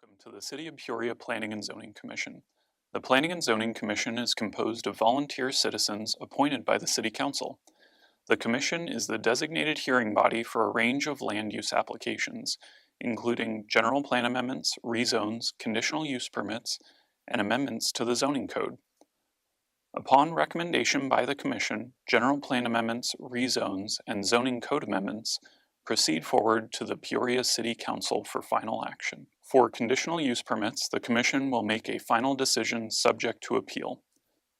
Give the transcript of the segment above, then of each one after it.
Welcome to the City of Peoria Planning and Zoning Commission. The Planning and Zoning Commission is composed of volunteer citizens appointed by the City Council. The Commission is the designated hearing body for a range of land use applications, including general plan amendments, rezones, conditional use permits, and amendments to the zoning code. Upon recommendation by the Commission, general plan amendments, rezones, and zoning code amendments proceed forward to the Peoria City Council for final action. For conditional use permits, the Commission will make a final decision subject to appeal.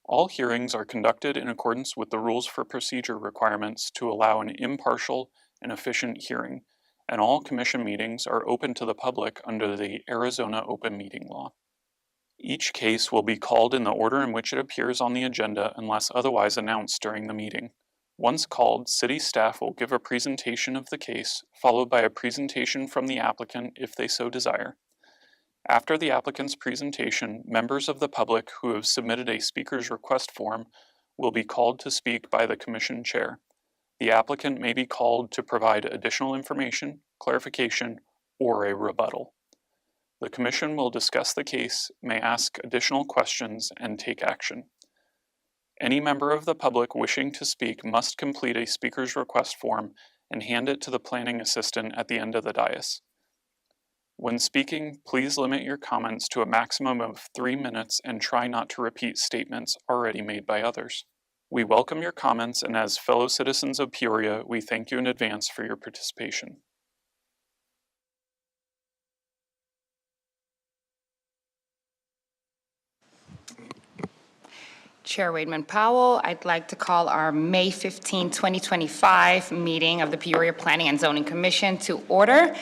All hearings are conducted in accordance with the rules for procedure requirements to allow an impartial and efficient hearing, and all Commission meetings are open to the public under the Arizona Open Meeting Law. Each case will be called in the order in which it appears on the agenda unless otherwise announced during the meeting. Once called, City staff will give a presentation of the case, followed by a presentation from the applicant if they so desire. After the applicant's presentation, members of the public who have submitted a speaker's request form will be called to speak by the Commission Chair. The applicant may be called to provide additional information, clarification, or a rebuttal. The Commission will discuss the case, may ask additional questions, and take action. Any member of the public wishing to speak must complete a speaker's request form and hand it to the planning assistant at the end of the dais. When speaking, please limit your comments to a maximum of 3 minutes and try not to repeat statements already made by others. We welcome your comments, and as fellow citizens of Peoria, we thank you in advance for your participation. Chair Wademan Powell, I'd like to call our May 15, 2025 meeting of the Peoria Planning and Zoning Commission to order.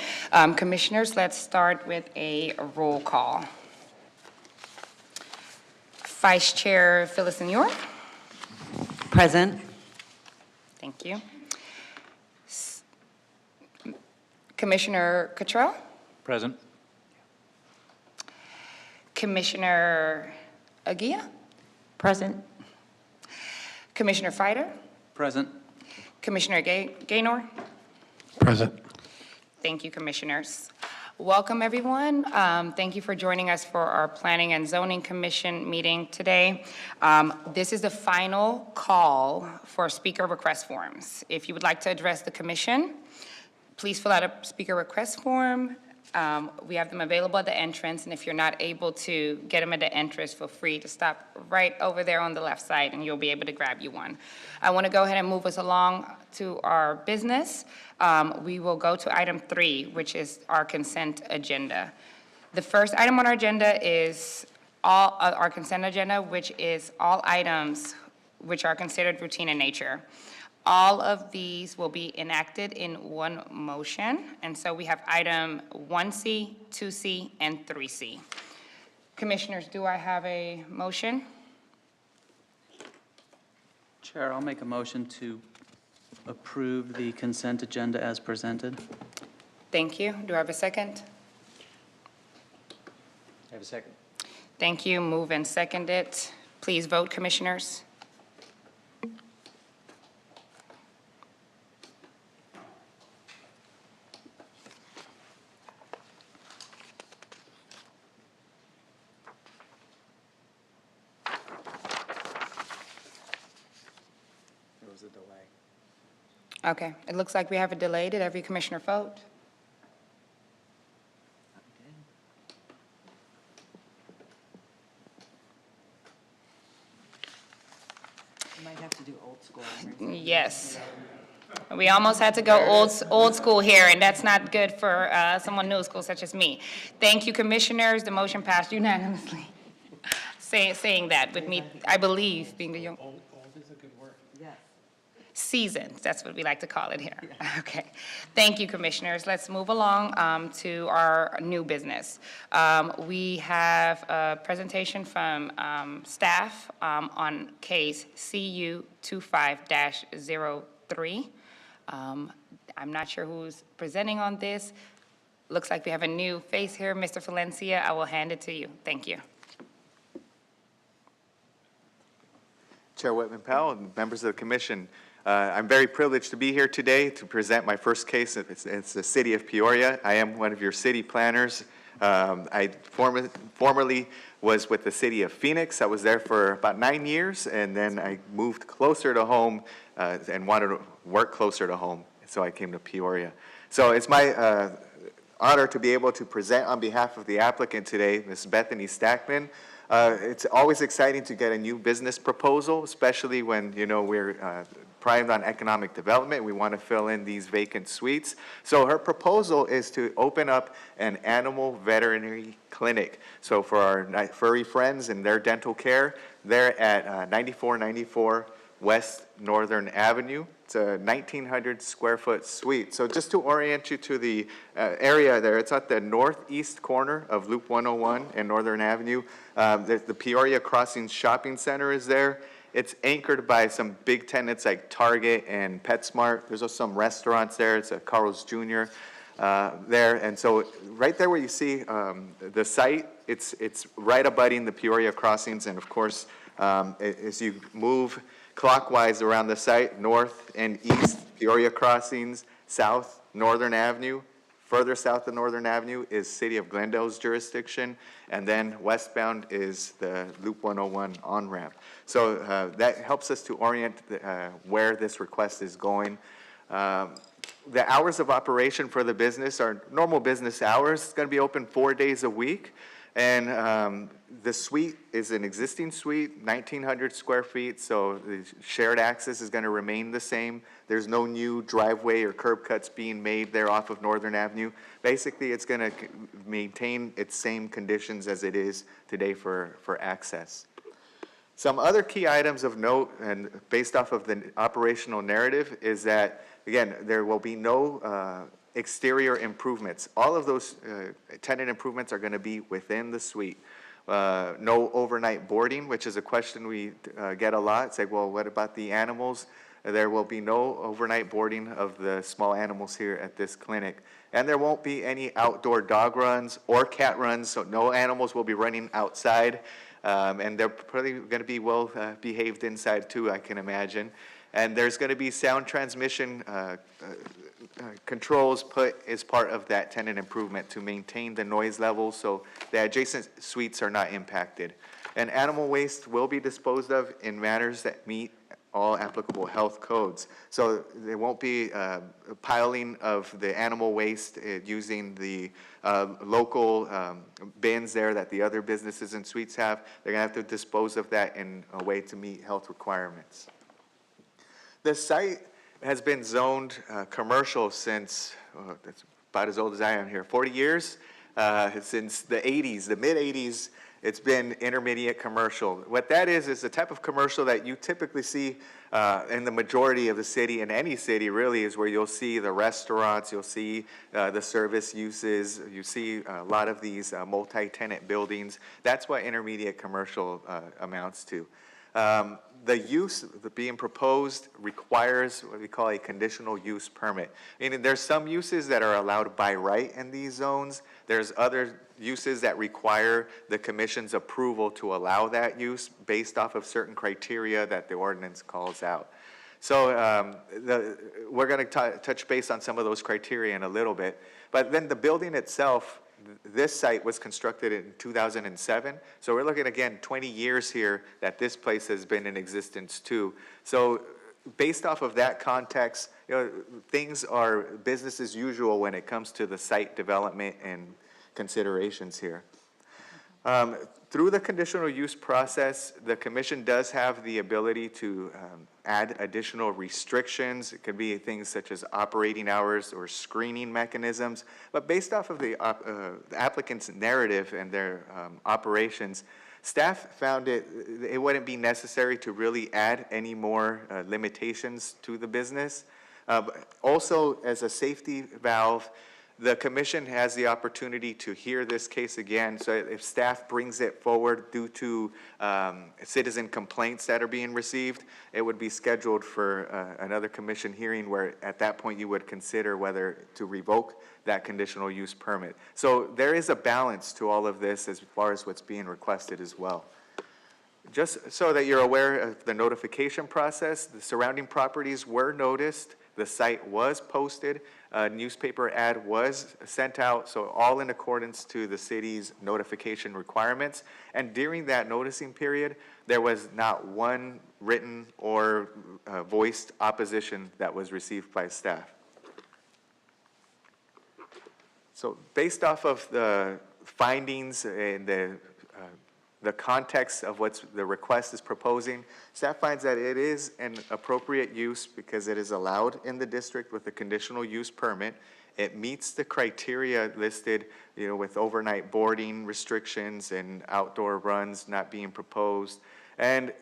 Commissioners, let's start with a roll call. Vice Chair Phyllis Senor. Present. Thank you. Commissioner Cottrell. Present. Commissioner Aguirre. Present. Commissioner Fider. Present. Commissioner Gaynor. Present. Thank you, Commissioners. Welcome, everyone. Thank you for joining us for our Planning and Zoning Commission meeting today. This is the final call for speaker request forms. If you would like to address the Commission, please fill out a speaker request form. We have them available at the entrance, and if you're not able to get them at the entrance, feel free to stop right over there on the left side, and you'll be able to grab you one. I want to go ahead and move us along to our business. We will go to item 3, which is our consent agenda. The first item on our agenda is our consent agenda, which is all items which are considered routine in nature. All of these will be enacted in one motion, and so we have item 1C, 2C, and 3C. Commissioners, do I have a motion? Chair, I'll make a motion to approve the consent agenda as presented. Thank you. Do I have a second? I have a second. Thank you. Move and second it. Please vote, Commissioners. A delay. Okay, it looks like we have a delay. Did every commissioner vote? You might have to do old school. Yes. We almost had to go old school here, and that's not good for someone new school such as me. Thank you, Commissioners. The motion passed unanimously. Saying that with me, I believe, being the young. Yes. Seasoned, that's what we like to call it here. Okay. Thank you, Commissioners. Let's move along to our new business. We have a presentation from staff on case CU 25-03. I'm not sure who's presenting on this. Looks like we have a new face here. Mr. Valencia, I will hand it to you. Thank you. Chair Whitman Powell and members of the Commission, I'm very privileged to be here today to present my first case. It's the City of Peoria. I am one of your city planners I formerly was with the city of Phoenix. I was there for about 9 years, and then I moved closer to home and wanted to work closer to home, so I came to Peoria. So it's my honor to be able to present on behalf of the applicant today, Ms. Bethany Stackman. It's always exciting to get a new business proposal, especially when, you know, we're primed on economic development. We want to fill in these vacant suites. So her proposal is to open up an animal veterinary clinic. So for our furry friends and their dental care, they're at 9494 West Northern Avenue. It's a 1,900 square foot suite. So just to orient you to the area there, it's at the northeast corner of Loop 101 and Northern Avenue. The Peoria Crossings Shopping Center is there. It's anchored by some big tenants like Target and PetSmart. There's also some restaurants there. It's a Carl's Jr. There. And so right there where you see the site, it's right abutting the Peoria Crossings. And of course, as you move clockwise around the site, north and east, Peoria Crossings, south, Northern Avenue. Further south of Northern Avenue is City of Glendale's jurisdiction, and then westbound is the Loop 101 on-ramp. So that helps us to orient where this request is going. The hours of operation for the business are normal business hours. It's going to be open 4 days a week. And the suite is an existing suite, 1,900 square feet, so the shared access is going to remain the same. There's no new driveway or curb cuts being made there off of Northern Avenue. Basically, it's going to maintain its same conditions as it is today for access. Some other key items of note, and based off of the operational narrative, is that, again, there will be no exterior improvements. All of those tenant improvements are going to be within the suite. No overnight boarding, which is a question we get a lot. It's like, well, what about the animals? There will be no overnight boarding of the small animals here at this clinic. And there won't be any outdoor dog runs or cat runs, so no animals will be running outside. And they're probably going to be well behaved inside too, I can imagine. And there's going to be sound transmission controls put as part of that tenant improvement to maintain the noise levels so the adjacent suites are not impacted. And animal waste will be disposed of in manners that meet all applicable health codes. So there won't be piling of the animal waste using the local bins there that the other businesses and suites have. They're going to have to dispose of that in a way to meet health requirements. The site has been zoned commercial since, that's about as old as I am here, 40 years. Since the 80s, the mid-80s, it's been intermediate commercial. What that is the type of commercial that you typically see in the majority of the city, in any city really, is where you'll see the restaurants, you'll see the service uses, you see a lot of these multi-tenant buildings. That's what intermediate commercial amounts to. The use being proposed requires what we call a conditional use permit. Meaning there's some uses that are allowed by right in these zones. There's other uses that require the commission's approval to allow that use based off of certain criteria that the ordinance calls out. So we're going to touch base on some of those criteria in a little bit. But then the building itself, this site was constructed in 2007, so we're looking again 20 years here that this place has been in existence too. So based off of that context, you know, things are business as usual when it comes to the site development and considerations here. Through the conditional use process, the commission does have the ability to add additional restrictions. It could be things such as operating hours or screening mechanisms. But based off of the applicant's narrative and their operations, staff found it wouldn't be necessary to really add any more limitations to the business. Also, as a safety valve, the commission has the opportunity to hear this case again. So if staff brings it forward due to citizen complaints that are being received, it would be scheduled for another commission hearing where at that point you would consider whether to revoke that conditional use permit. So there is a balance to all of this as far as what's being requested as well. Just so that you're aware of the notification process, the surrounding properties were noticed The site was posted, a newspaper ad was sent out, so all in accordance to the city's notification requirements. And during that noticing period, there was not one written or voiced opposition that was received by staff. So based off of the findings and the context of what the request is proposing, staff finds that it is an appropriate use because it is allowed in the district with a conditional use permit. It meets the criteria listed, with overnight boarding restrictions and outdoor runs not being proposed. And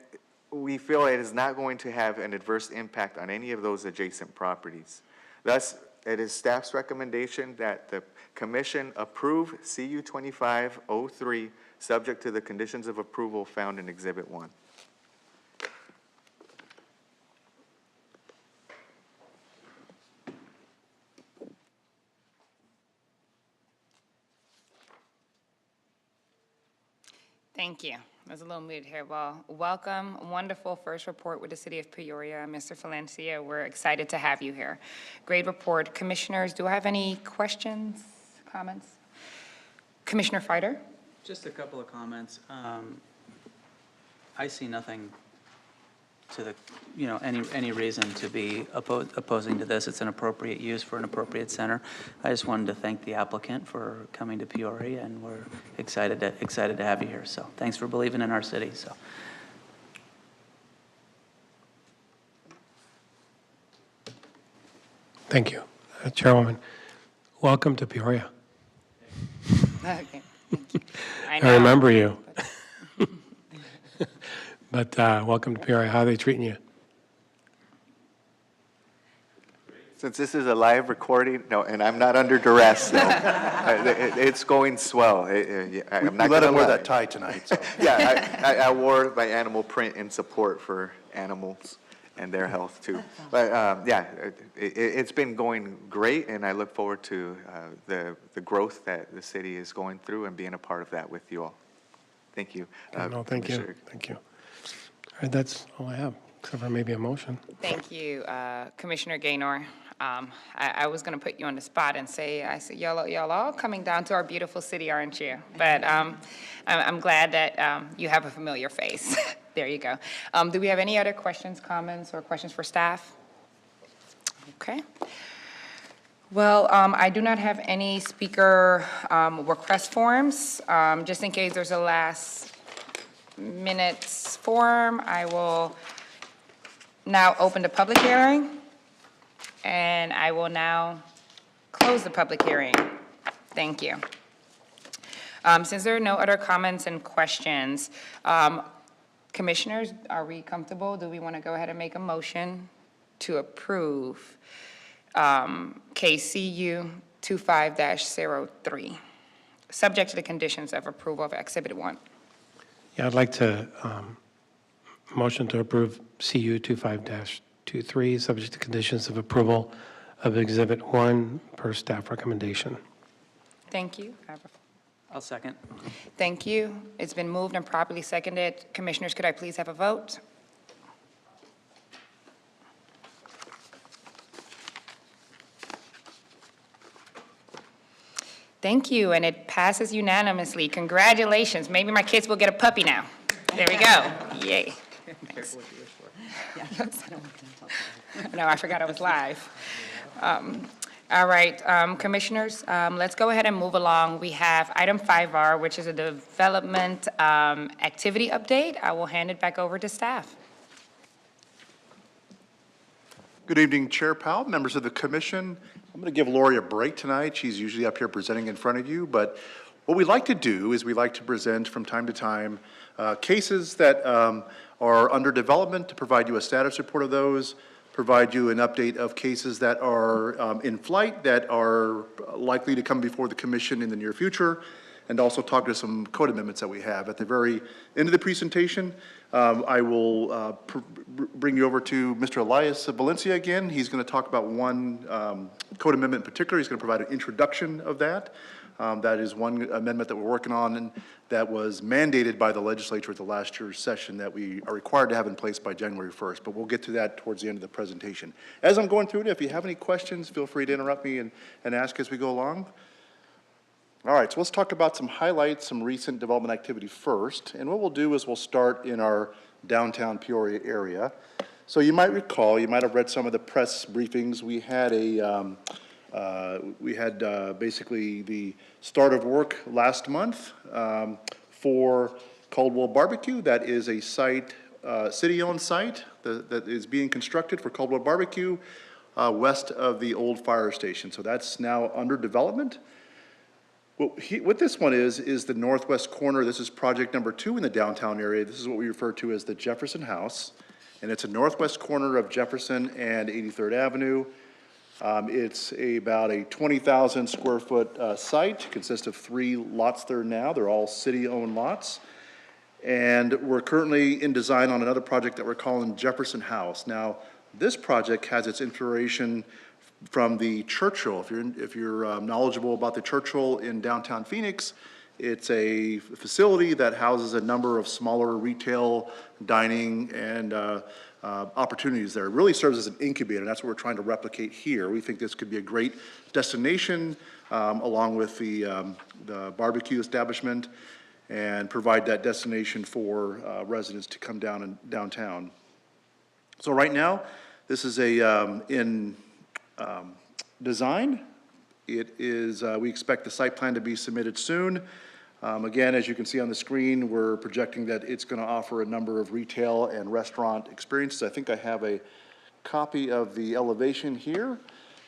we feel it is not going to have an adverse impact on any of those adjacent properties. Thus, it is staff's recommendation that the commission approve CU 2503, subject to the conditions of approval found in Exhibit 1. Thank you. I was a little muted here. Well, welcome. Wonderful first report with the City of Peoria, Mr. Valencia. We're excited to have you here. Great report. Commissioners, do I have any questions, comments? Commissioner Fider? Just a couple of comments. I see nothing to the, any reason to be opposing to this. It's an appropriate use for an appropriate center. I just wanted to thank the applicant for coming to Peoria, and we're excited to have you here. So thanks for believing in our city. So. Thank you. Chairwoman, welcome to Peoria. Okay, thank you. I remember you. But welcome to Peoria. How are they treating you? Since this is a live recording, no, and I'm not under duress, no. It's going swell. I'm not Let gonna him wear lie. that tie tonight, so. Yeah, I wore my animal print in support for animals and their health too. But it's been going great, and I look forward to the growth that the city is going through and being a part of that with you all. Thank you. No, thank you. Commissioner. Thank you. All right, that's all I have, except for maybe a motion. Thank you, Commissioner Gaynor. I was going to put you on the spot and say, y'all all coming down to our beautiful city, aren't you? But I'm glad that you have a familiar face. There you go. Do we have any other questions, comments, or questions for staff? Okay. Well, I do not have any speaker request forms. Just in case there's a last minutes form, I will now open the public hearing. And I will now close the public hearing. Thank you. Since there are no other comments and questions, commissioners, are we comfortable? Do we want to go ahead and make a motion to approve KCU 25-03, subject to the conditions of approval of Exhibit 1? Yeah, I'd like to motion to approve CU 25-23, subject to conditions of approval of Exhibit 1 per staff recommendation. Thank you. I'll second. Thank you. It's been moved and properly seconded. Commissioners, could I please have a vote? Thank you, and it passes unanimously. Congratulations. Maybe my kids will get a puppy now. There we go. Yay. Thanks. No, I forgot I was live. All right, commissioners, let's go ahead and move along. We have item 5R, which is a development activity update. I will hand it back over to staff. Good evening, Chair Powell, members of the commission. I'm going to give Lori a break tonight. She's usually up here presenting in front of you, but what we like to do is we like to present from time to time cases that are under development, to provide you a status report of those, provide you an update of cases that are in flight, that are likely to come before the commission in the near future, and also talk to some code amendments that we have. At the very end of the presentation, I will bring you over to Mr. Elias Valencia again. He's going to talk about one code amendment in particular. He's going to provide an introduction of that. That is one amendment that we're working on, and that was mandated by the legislature at the last year's session that we are required to have in place by January 1st, but we'll get to that towards the end of the presentation. As I'm going through it, if you have any questions, feel free to interrupt me and ask as we go along. All right, so let's talk about some highlights, some recent development activity first. And what we'll do is we'll start in our downtown Peoria area. So you might recall, you might have read some of the press briefings. We had basically the start of work last month for Caldwell Barbecue. That is a site, city-owned site that is being constructed for Caldwell Barbecue west of the old fire station. So that's now under development. What this one is the northwest corner. This is project number 2 in the downtown area. This is what we refer to as the Jefferson House. And it's a northwest corner of Jefferson and 83rd Avenue. It's about a 20,000 square foot site, consists of 3 lots there now. They're all city-owned lots. And we're currently in design on another project that we're calling Jefferson House. Now, this project has its inspiration from the Churchill. If you're knowledgeable about the Churchill in downtown Phoenix, it's a facility that houses a number of smaller retail, dining, and opportunities there. It really serves as an incubator, and that's what we're trying to replicate here. We think this could be a great destination along with the barbecue establishment, and provide that destination for residents to come downtown. So right now, this is in design. It is, we expect the site plan to be submitted soon. Again, as you can see on the screen, we're projecting that it's going to offer a number of retail and restaurant experiences. I think I have a copy of the elevation here.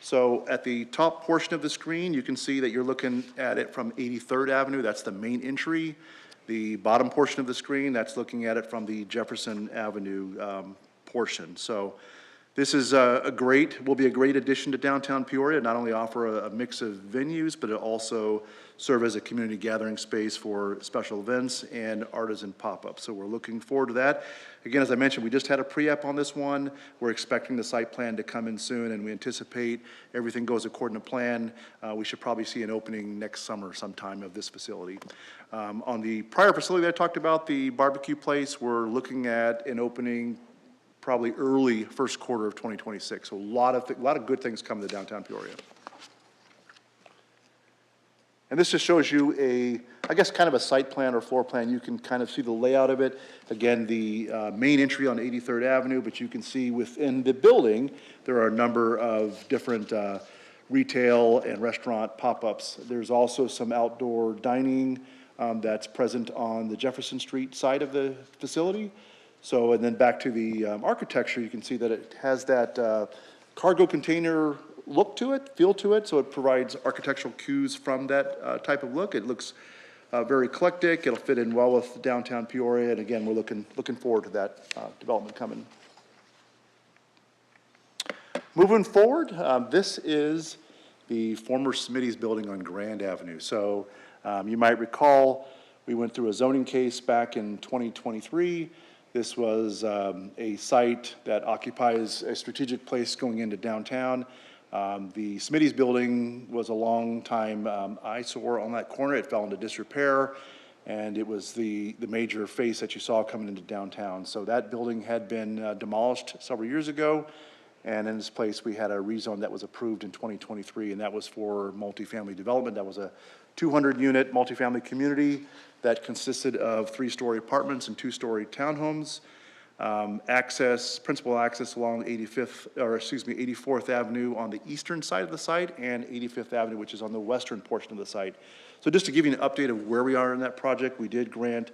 So at the top portion of the screen, you can see that you're looking at it from 83rd Avenue. That's the main entry. The bottom portion of the screen, that's looking at it from the Jefferson Avenue portion. So this is will be a great addition to downtown Peoria. Not only offer a mix of venues, but it also serve as a community gathering space for special events and artisan pop-ups. So we're looking forward to that. Again, as I mentioned, we just had a pre-app on this one. We're expecting the site plan to come in soon, and we anticipate everything goes according to plan. We should probably see an opening next summer sometime of this facility. On the prior facility that I talked about, the barbecue place, we're looking at an opening probably early first quarter of 2026. So a lot of good things coming to downtown Peoria. And this just shows you I guess kind of a site plan or floor plan. You can kind of see the layout of it. Again, the main entry on 83rd Avenue, but you can see within the building, there are a number of different retail and restaurant pop-ups. There's also some outdoor dining that's present on the Jefferson Street side of the facility. So, and then back to the architecture, you can see that it has that cargo container look to it, feel to it, so it provides architectural cues from that type of look. It looks very eclectic. It'll fit in well with downtown Peoria, and again, we're looking forward to that development coming. Moving forward, this is the former Smitty's building on Grand Avenue. So you might recall we went through a zoning case back in 2023. This was a site that occupies a strategic place going into downtown. The Smitty's building was a long time eyesore on that corner. It fell into disrepair, and it was the major face that you saw coming into downtown. So that building had been demolished several years ago, and in this place we had a rezone that was approved in 2023, and that was for multifamily development. That was a 200-unit multifamily community that consisted of 3-story apartments and 2-story townhomes. Principal access along 84th Avenue on the eastern side of the site, and 85th Avenue, which is on the western portion of the site. So just to give you an update of where we are in that project, we did grant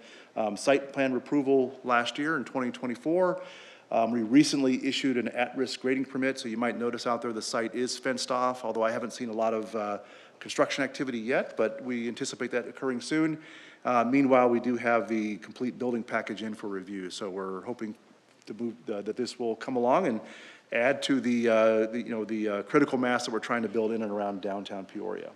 site plan approval last year in 2024. We recently issued an at-risk grading permit, so you might notice out there the site is fenced off, although I haven't seen a lot of construction activity yet, but we anticipate that occurring soon. Meanwhile, we do have the complete building package in for review, so we're hoping to move that this will come along and add to the critical mass that we're trying to build in and around downtown Peoria.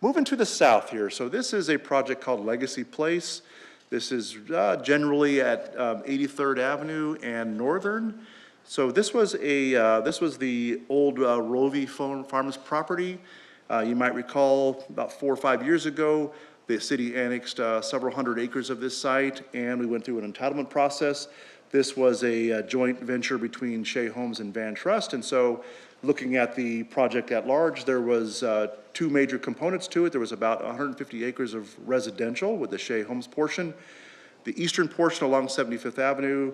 Moving to the south here, so this is a project called Legacy Place. This is generally at 83rd Avenue and Northern. So this was the old Rovey Farms property. You might recall about 4 or 5 years ago, the city annexed several hundred acres of this site, and we went through an entitlement process. This was a joint venture between Shea Homes and Van Trust, and so looking at the project at large, there was 2 major components to it. There was about 150 acres of residential with the Shea Homes portion. The eastern portion along 75th Avenue,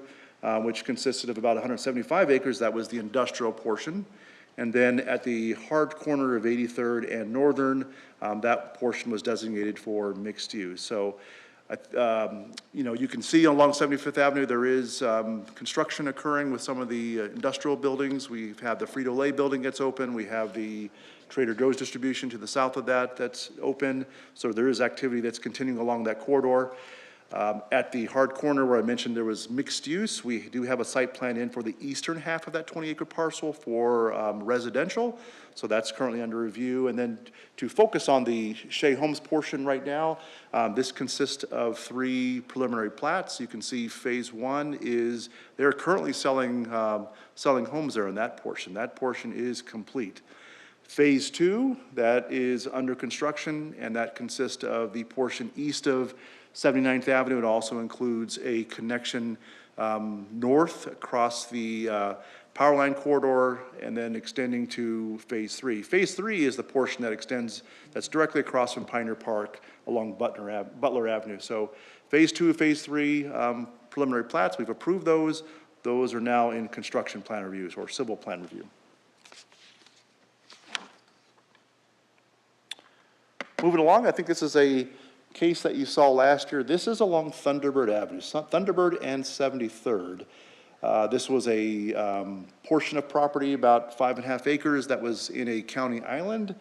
which consisted of about 175 acres, that was the industrial portion. And then at the hard corner of 83rd and Northern, that portion was designated for mixed use. So, you know, you can see along 75th Avenue, there is construction occurring with some of the industrial buildings. We've had the Frito-Lay building that's open. We have the Trader Joe's distribution to the south of that that's open. So there is activity that's continuing along that corridor. At the hard corner where I mentioned there was mixed use, we do have a site plan in for the eastern half of that 20-acre parcel for residential. So that's currently under review. And then to focus on the Shea Homes portion right now, this consists of 3 preliminary plats. You can see phase 1 is, they're currently selling homes there in that portion. That portion is complete. Phase 2, that is under construction, and that consists of the portion east of 79th Avenue. It also includes a connection north across the power line corridor and then extending to phase 3. Phase 3 is the portion that extends, that's directly across from Pioneer Park along Butler Avenue. So phase 2, phase 3 preliminary plats, we've approved those. Those are now in construction plan reviews or civil plan review. Moving along, I think this is a case that you saw last year. This is along Thunderbird Avenue, Thunderbird and 73rd. This was a portion of property, about 5.5 acres, that was in a county island.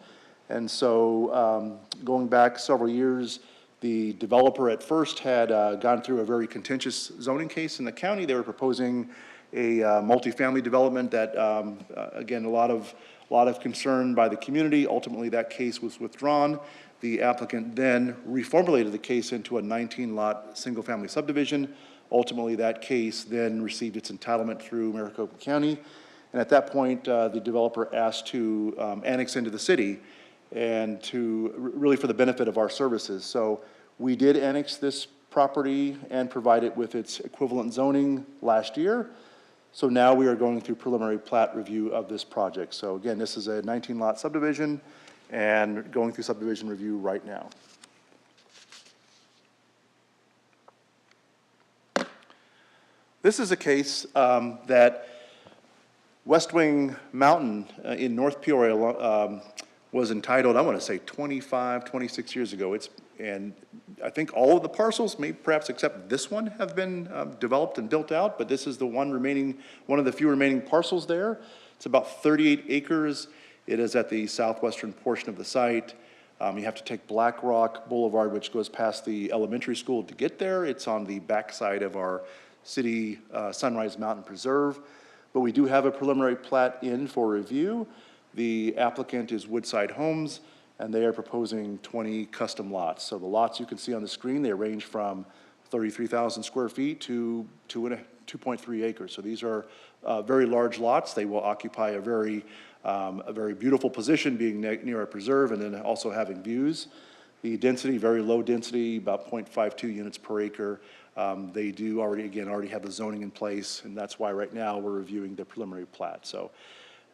And so going back several years, the developer at first had gone through a very contentious zoning case in the county. They were proposing a multifamily development that, again, a lot of concern by the community. Ultimately, that case was withdrawn. The applicant then reformulated the case into a 19-lot single-family subdivision. Ultimately, that case then received its entitlement through Maricopa County. And at that point, the developer asked to annex into the city and to really for the benefit of our services. So we did annex this property and provide it with its equivalent zoning last year. So now we are going through preliminary plat review of this project. So again, this is a 19-lot subdivision and going through subdivision review right now. This is a case that West Wing Mountain in North Peoria was entitled, I want to say 25, 26 years ago. And I think all of the parcels, maybe perhaps except this one, have been developed and built out, but this is the one of the few remaining parcels there. It's about 38 acres. It is at the southwestern portion of the site. You have to take Black Rock Boulevard, which goes past the elementary school to get there. It's on the backside of our city Sunrise Mountain Preserve. But we do have a preliminary plat in for review. The applicant is Woodside Homes, and they are proposing 20 custom lots. So the lots you can see on the screen, they range from 33,000 square feet to 2.3 acres. So these are very large lots. They will occupy a very beautiful position, being near a preserve and then also having views. The density, very low density, about 0.52 units per acre. They do already have the zoning in place, and that's why right now we're reviewing the preliminary plat. So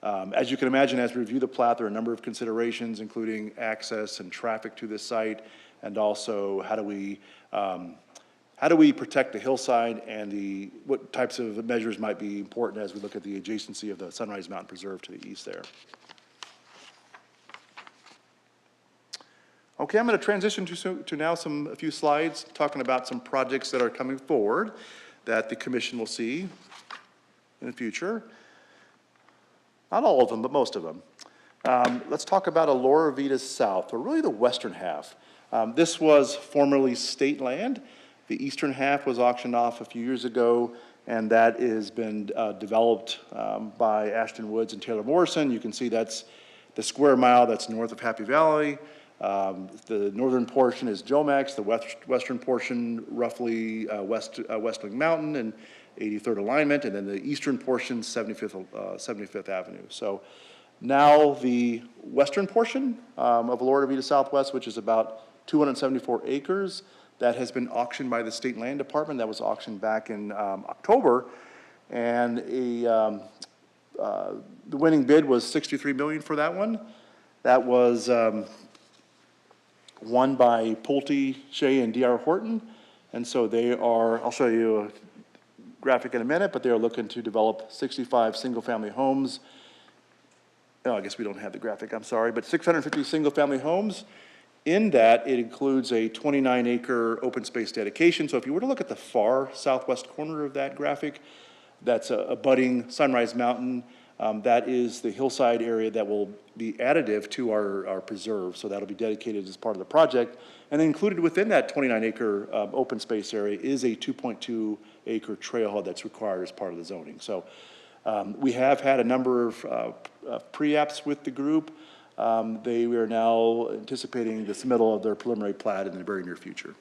as you can imagine, as we review the plat, there are a number of considerations, including access and traffic to this site, and also how do we protect the hillside and what types of measures might be important as we look at the adjacency of the Sunrise Mountain Preserve to the east there. Okay, I'm going to transition to now a few slides talking about some projects that are coming forward that the commission will see in the future. Not all of them, but most of them. Let's talk about Alora Vita South, or really the western half. This was formerly state land. The eastern half was auctioned off a few years ago, and that has been developed by Ashton Woods and Taylor Morrison. You can see that's the square mile that's north of Happy Valley. The northern portion is Jomax, the western portion roughly West Wing Mountain, and 83rd alignment, and then the eastern portion, 75th Avenue. So now the western portion of Lora Vita Southwest, which is about 274 acres, that has been auctioned by the State Land Department. That was auctioned back in October. And the winning bid was $63 million for that one. That was won by Pulte, Shea, and D.R. Horton. And so they are, I'll show you a graphic in a minute, but they are looking to develop 65 single-family homes. Oh, I guess we don't have the graphic, I'm sorry, but 650 single-family homes. In that, it includes a 29-acre open space dedication. So if you were to look at the far southwest corner of that graphic, that's a budding Sunrise Mountain. That is the hillside area that will be additive to our preserve. So that'll be dedicated as part of the project. And then included within that 29-acre open space area is a 2.2-acre trailhead that's required as part of the zoning. So we have had a number of pre-apps with the group. We are now anticipating the submittal of their preliminary plat in the very near future.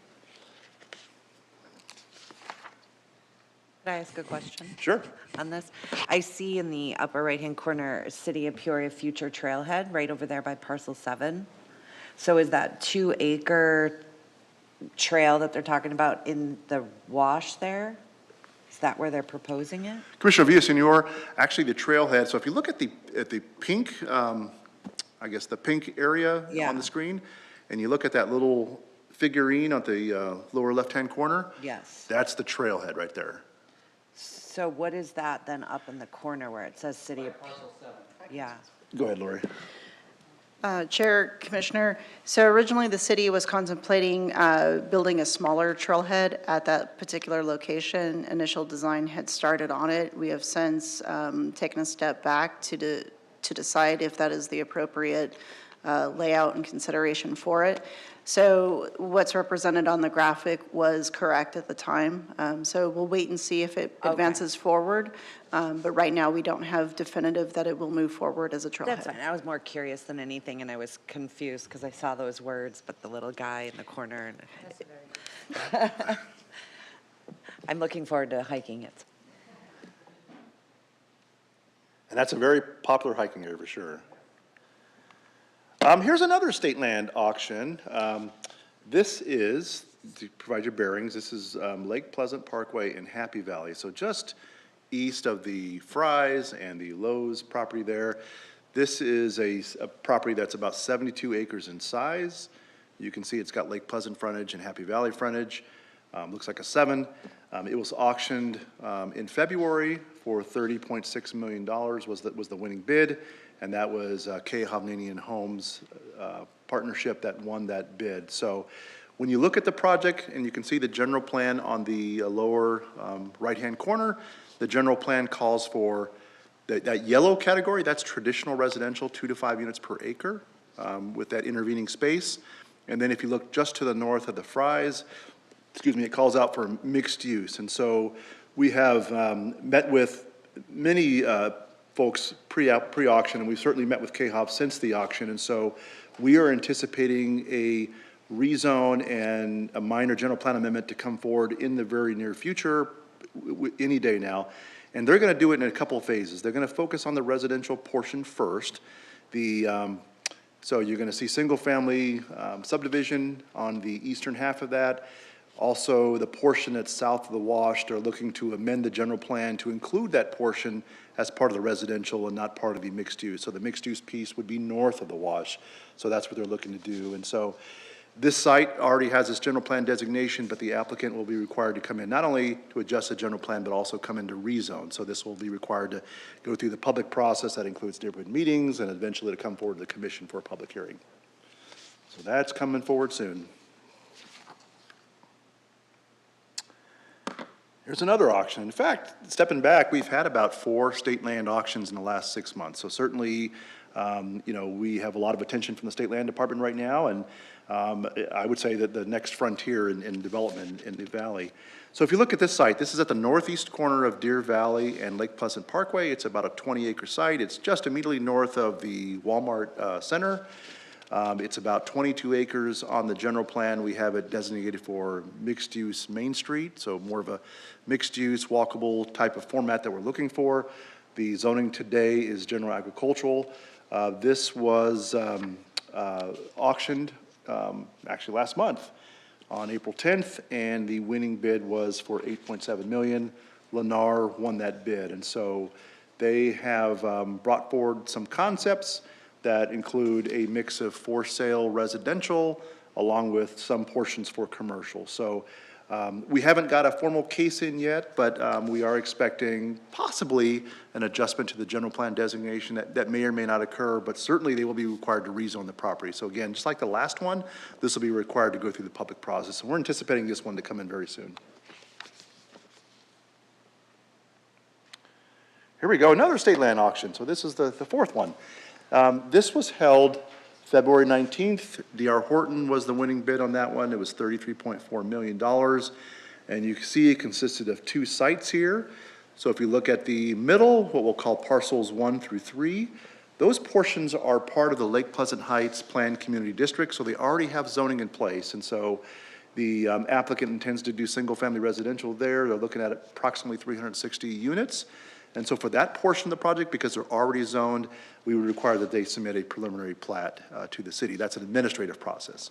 Could I ask a question Sure. on this? I see in the upper right-hand corner, City of Peoria Future Trailhead, right over there by parcel 7. So is that 2-acre trail that they're talking about in the wash there? Is that where they're proposing it? Commissioner Villasenor, actually the trailhead, so if you look at the pink, I guess the pink area Yeah. on the screen, and you look at that little figurine on the lower left-hand corner, Yes. that's the trailhead right there. So what is that then up in the corner where it says City of? Yeah. Go ahead, Lori. Chair, Commissioner, so originally the city was contemplating building a smaller trailhead at that particular location. Initial design had started on it. We have since taken a step back to decide if that is the appropriate layout and consideration for it. So what's represented on the graphic was correct at the time. So we'll wait and see if it advances forward. But right now, we don't have definitive that it will move forward as a trailhead. That's fine. I was more curious than anything, and I was confused because I saw those words, but the little guy in the corner. And I'm looking forward to hiking it. And that's a very popular hiking area for sure. Here's another state land auction. This is, to provide you bearings, this is Lake Pleasant Parkway in Happy Valley. So just east of the Fry's and the Lowe's property there. This is a property that's about 72 acres in size. You can see it's got Lake Pleasant frontage and Happy Valley frontage. Looks like a 7. It was auctioned in February for $30.6 million was the winning bid, and that was K. Hovnanian Homes partnership that won that bid. So when you look at the project, and you can see the general plan on the lower right-hand corner, the general plan calls for that yellow category, that's traditional residential, 2 to 5 units per acre with that intervening space. And then if you look just to the north of the Fry's, it calls out for mixed use. And so we have met with many folks pre-auction, and we've certainly met with KHOP since the auction. And so we are anticipating a rezone and a minor general plan amendment to come forward in the very near future, any day now. And they're going to do it in a couple of phases. They're going to focus on the residential portion first. So you're going to see single-family subdivision on the eastern half of that. Also, the portion that's south of the wash, they're looking to amend the general plan to include that portion as part of the residential and not part of the mixed use. So the mixed use piece would be north of the wash. So that's what they're looking to do. And so this site already has its general plan designation, but the applicant will be required to come in not only to adjust the general plan, but also come in to rezone. So this will be required to go through the public process that includes neighborhood meetings and eventually to come forward to the commission for a public hearing. So that's coming forward soon. Here's another auction. In fact, stepping back, we've had about 4 state land auctions in the last 6 months. So certainly, we have a lot of attention from the State Land Department right now, and I would say that the next frontier in development in the valley. So if you look at this site, this is at the northeast corner of Deer Valley and Lake Pleasant Parkway. It's about a 20-acre site. It's just immediately north of the Walmart Center. It's about 22 acres on the general plan. We have it designated for mixed-use Main Street, so more of a mixed-use, walkable type of format that we're looking for. The zoning today is general agricultural. This was auctioned actually last month on April 10th, and the winning bid was for $8.7 million. Lennar won that bid, and so they have brought forward some concepts that include a mix of for sale residential along with some portions for commercial. So we haven't got a formal case in yet, but we are expecting possibly an adjustment to the general plan designation that may or may not occur, but certainly they will be required to rezone the property. So again, just like the last one, this will be required to go through the public process, and we're anticipating this one to come in very soon. Here we go, another state land auction. So this is the fourth one. This was held February 19th. D.R. Horton was the winning bid on that one. It was $33.4 million. And you can see it consisted of 2 sites here. So if you look at the middle, what we'll call parcels 1 through 3, those portions are part of the Lake Pleasant Heights Planned Community District, so they already have zoning in place. And so the applicant intends to do single-family residential there. They're looking at approximately 360 units. And so for that portion of the project, because they're already zoned, we would require that they submit a preliminary plat to the city. That's an administrative process.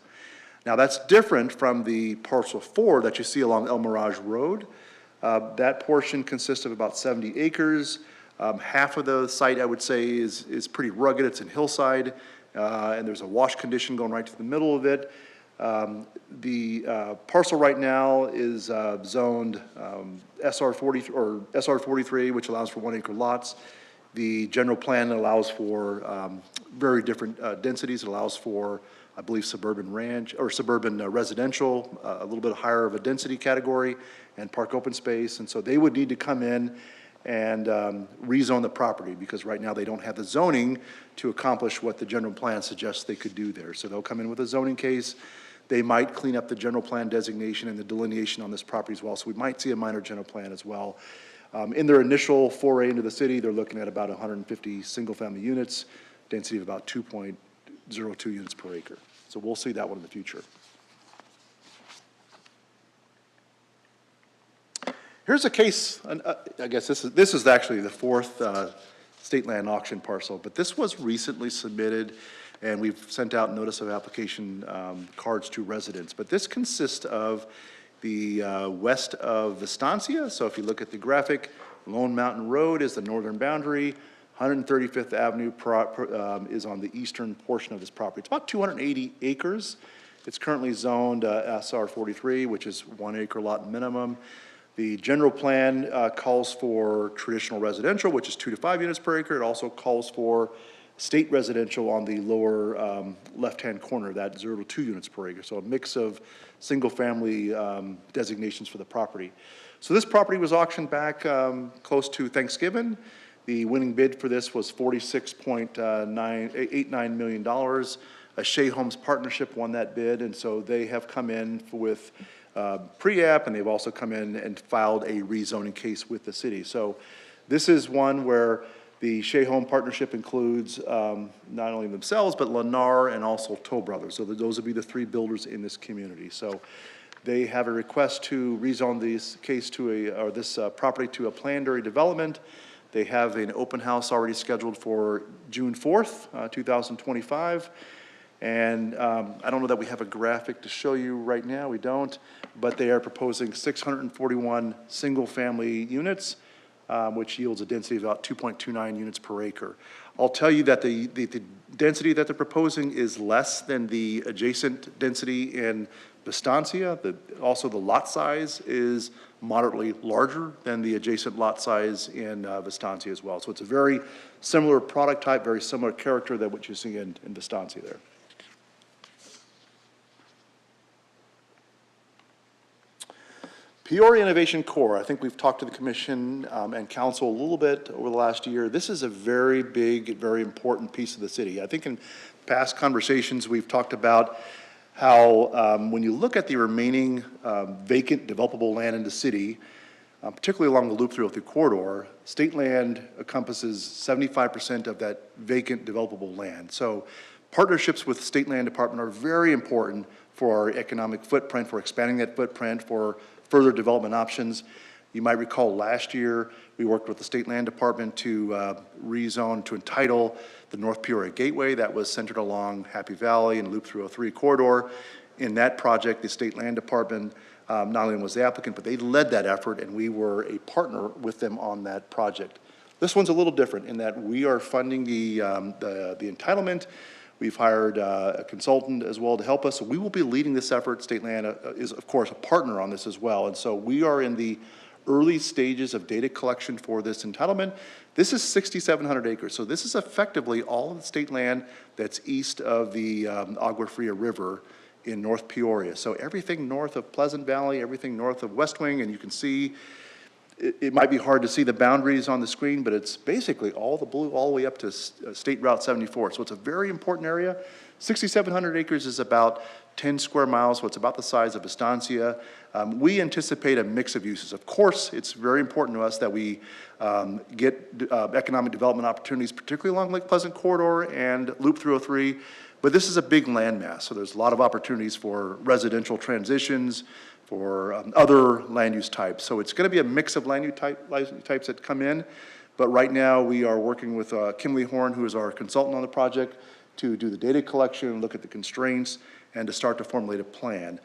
Now, that's different from the parcel 4 that you see along El Mirage Road. That portion consists of about 70 acres. Half of the site, I would say, is pretty rugged. It's in hillside, and there's a wash condition going right to the middle of it. The parcel right now is zoned SR 40 or SR 43, which allows for 1 acre lots. The general plan allows for very different densities. It allows for, I believe, suburban ranch or suburban residential, a little bit higher of a density category, and park open space. And so they would need to come in and rezone the property, because right now they don't have the zoning to accomplish what the general plan suggests they could do there. So they'll come in with a zoning case. They might clean up the general plan designation and the delineation on this property as well. So we might see a minor general plan as well. In their initial foray into the city, they're looking at about 150 single-family units, density of about 2.02 units per acre. So we'll see that one in the future. Here's a case, I guess this is actually the 4th state land auction parcel, but this was recently submitted, and we've sent out notice of application cards to residents. But this consists of the west of Vistancia. So if you look at the graphic, Lone Mountain Road is the northern boundary. 135th Avenue is on the eastern portion of this property. It's about 280 acres. It's currently zoned SR 43, which is 1 acre lot minimum. The general plan calls for traditional residential, which is 2 to 5 units per acre. It also calls for state residential on the lower left-hand corner, that 0 to 2 units per acre. So a mix of single-family designations for the property. So this property was auctioned back close to Thanksgiving. The winning bid for this was $46.89 million. A Shea Homes Partnership won that bid, and so they have come in with pre-app, and they've also come in and filed a rezoning case with the city. So this is one where the Shea Home Partnership includes not only themselves, but Lennar and also Toll Brothers. So those would be the 3 builders in this community. So they have a request to rezone this case to this property to a planned area development. They have an open house already scheduled for June 4th, 2025. And I don't know that we have a graphic to show you right now. We don't. But they are proposing 641 single-family units, which yields a density of about 2.29 units per acre. I'll tell you that the density that they're proposing is less than the adjacent density in Vistancia. Also, the lot size is moderately larger than the adjacent lot size in Vistancia as well. So it's a very similar product type, very similar character than what you see in Vistancia there. Peoria Innovation Core, I think we've talked to the commission and council a little bit over the last year. This is a very big, very important piece of the city. I think in past conversations, we've talked about how when you look at the remaining vacant developable land in the city, particularly along the Loop 303 corridor, state land encompasses 75% of that vacant developable land. So Partnerships with state land department are very important for our economic footprint, for expanding that footprint, for further development options. You might recall last year, we worked with the state land department to rezone, to entitle the North Peoria Gateway that was centered along Happy Valley and Loop 303 corridor. In that project, the state land department not only was the applicant, but they led that effort, and we were a partner with them on that project. This one's a little different in that we are funding the entitlement. We've hired a consultant as well to help us. So we will be leading this effort. State Land is, of course, a partner on this as well. And so we are in the early stages of data collection for this entitlement. This is 6,700 acres. So this is effectively all of the state land that's east of the Agua Fria River in North Peoria. So everything north of Pleasant Valley, everything north of West Wing, and you can see it might be hard to see the boundaries on the screen, but it's basically all the blue all the way up to State Route 74. So it's a very important area. 6,700 acres is about 10 square miles, so it's about the size of Estancia. We anticipate a mix of uses. Of course, it's very important to us that we get economic development opportunities, particularly along Lake Pleasant Corridor and Loop 303, but this is a big landmass, so there's a lot of opportunities for residential transitions, for other land use types. So it's going to be a mix of land use types that come in. But right now, we are working with Kimley Horn, who is our consultant on the project, to do the data collection, look at the constraints, and to start to formulate a plan.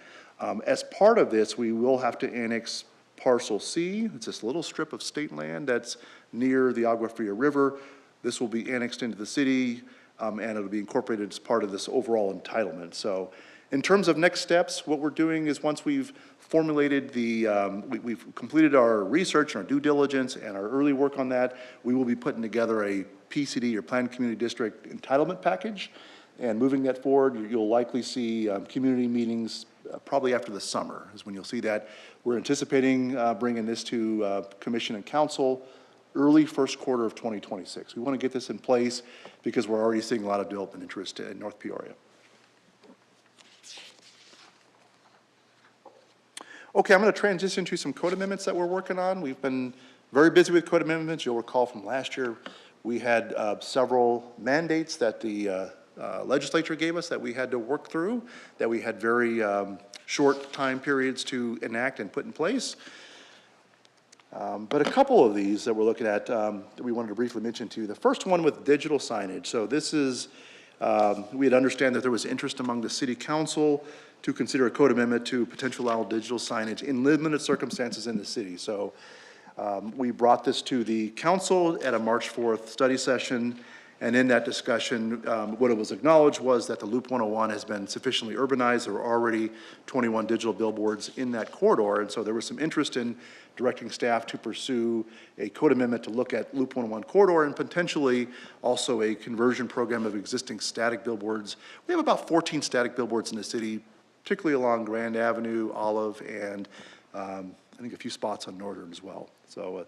As part of this, we will have to annex Parcel C. It's this little strip of state land that's near the Agua Fria River. This will be annexed into the city, and it'll be incorporated as part of this overall entitlement. So in terms of next steps, what we're doing is once we've formulated we've completed our research and our due diligence and our early work on that, we will be putting together a PCD, or Planned Community District entitlement package. And moving that forward, you'll likely see community meetings probably after the summer is when you'll see that. We're anticipating bringing this to Commission and Council early first quarter of 2026. We want to get this in place because we're already seeing a lot of development interest in North Peoria. Okay, I'm going to transition to some code amendments that we're working on. We've been very busy with code amendments. You'll recall from last year, we had several mandates that the legislature gave us that we had to work through, that we had very short time periods to enact and put in place. But a couple of these that we're looking at that we wanted to briefly mention to you. The first one with digital signage. So this is, we had understand that there was interest among the city council to consider a code amendment to potentially allow digital signage in limited circumstances in the city. So we brought this to the council at a March 4th study session. And in that discussion, what it was acknowledged was that the Loop 101 has been sufficiently urbanized. There were already 21 digital billboards in that corridor. And so there was some interest in directing staff to pursue a code amendment to look at Loop 101 corridor and potentially also a conversion program of existing static billboards. We have about 14 static billboards in the city, particularly along Grand Avenue, Olive, and I think a few spots on Northern as well. So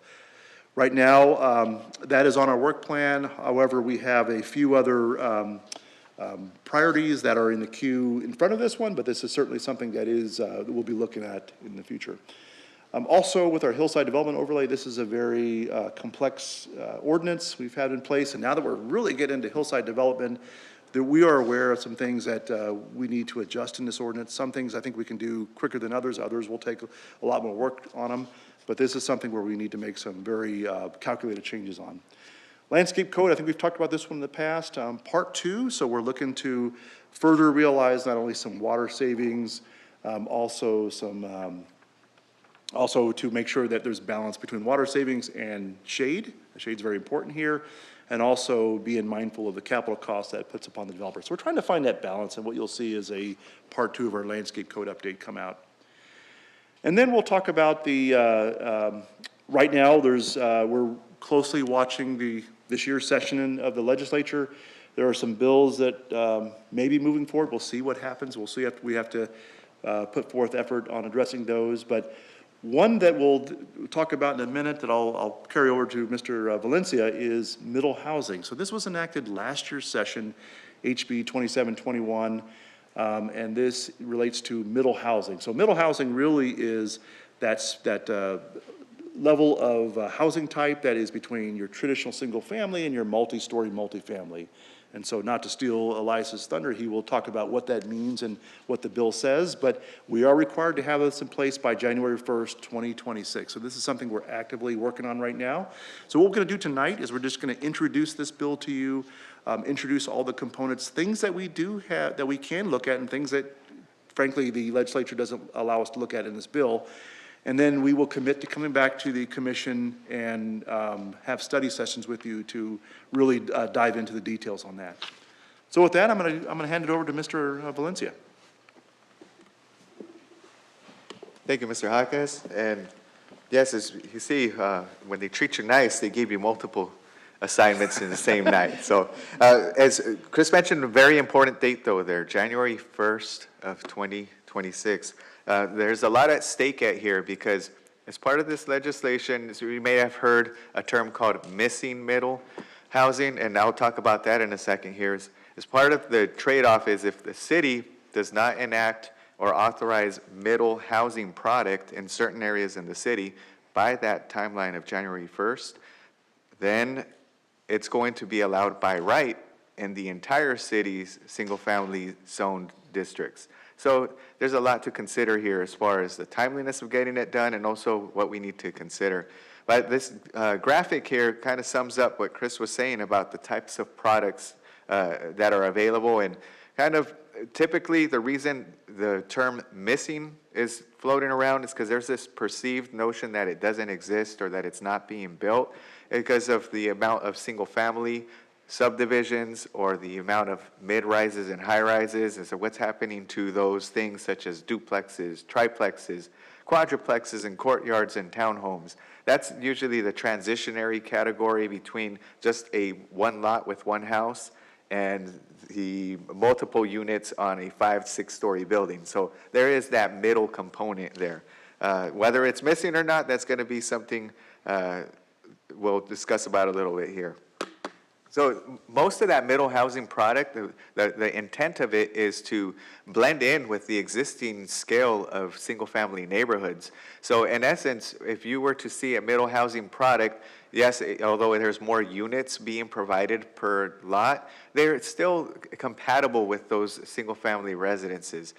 right now, that is on our work plan. However, we have a few other priorities that are in the queue in front of this one, but this is certainly something that is that we'll be looking at in the future. Also, with our hillside development overlay, this is a very complex ordinance we've had in place, and now that we're really getting into hillside development, that we are aware of some things that we need to adjust in this ordinance. Some things I think we can do quicker than others. Others will take a lot more work on them. But this is something where we need to make some very calculated changes on. Landscape code, I think we've talked about this one in the past. Part 2, so we're looking to further realize not only some water savings, also to make sure that there's balance between water savings and shade. The shade's very important here. And also being mindful of the capital costs that it puts upon the developer. So we're trying to find that balance, and what you'll see is a part 2 of our landscape code update come out. And then we'll talk about the, right now, we're closely watching this year's session of the legislature. There are some bills that may be moving forward. We'll see what happens. We'll see if we have to put forth effort on addressing those. But one that we'll talk about in a minute that I'll carry over to Mr. Valencia is middle housing. So this was enacted last year's session, HB 2721. And this relates to middle housing. So middle housing really is that level of housing type that is between your traditional single family and your multi-story multifamily. And so not to steal Elias's thunder, he will talk about what that means and what the bill says, but we are required to have this in place by January 1st, 2026. So this is something we're actively working on right now. So what we're going to do tonight is we're just going to introduce this bill to you, introduce all the components, things that we do have, that we can look at, and things that frankly the legislature doesn't allow us to look at in this bill. And then we will commit to coming back to the commission and have study sessions with you to really dive into the details on that. So with that, I'm gonna hand it over to Mr. Valencia. Thank you, Mr. Jaques. And yes, as you see, when they treat you nice, they give you multiple assignments in the same night. So as Chris mentioned, a very important date though there, January 1st of 2026. There's a lot at stake at here because as part of this legislation, as we may have heard a term called missing middle housing, and I'll talk about that in a second here. As part of the trade-off is if the city does not enact or authorize middle housing product in certain areas in the city by that timeline of January 1st, then it's going to be allowed by right in the entire city's single-family zoned districts. So there's a lot to consider here as far as the timeliness of getting it done and also what we need to consider. But this graphic here kind of sums up what Chris was saying about the types of products that are available, and kind of typically the reason the term missing is floating around is because there's this perceived notion that it doesn't exist or that it's not being built because of the amount of single-family subdivisions or the amount of mid-rises and high-rises, and so what's happening to those things such as duplexes, triplexes, quadruplexes, and courtyards and townhomes. That's usually the transitionary category between just a one lot with one house and the multiple units on a 5-6-story building. So there is that middle component there. Whether it's missing or not, that's going to be something we'll discuss about a little bit here. So most of that middle housing product, the intent of it is to blend in with the existing scale of single-family neighborhoods. So in essence, if you were to see a middle housing product, yes, although there's more units being provided per lot, they're still compatible with those single-family residences.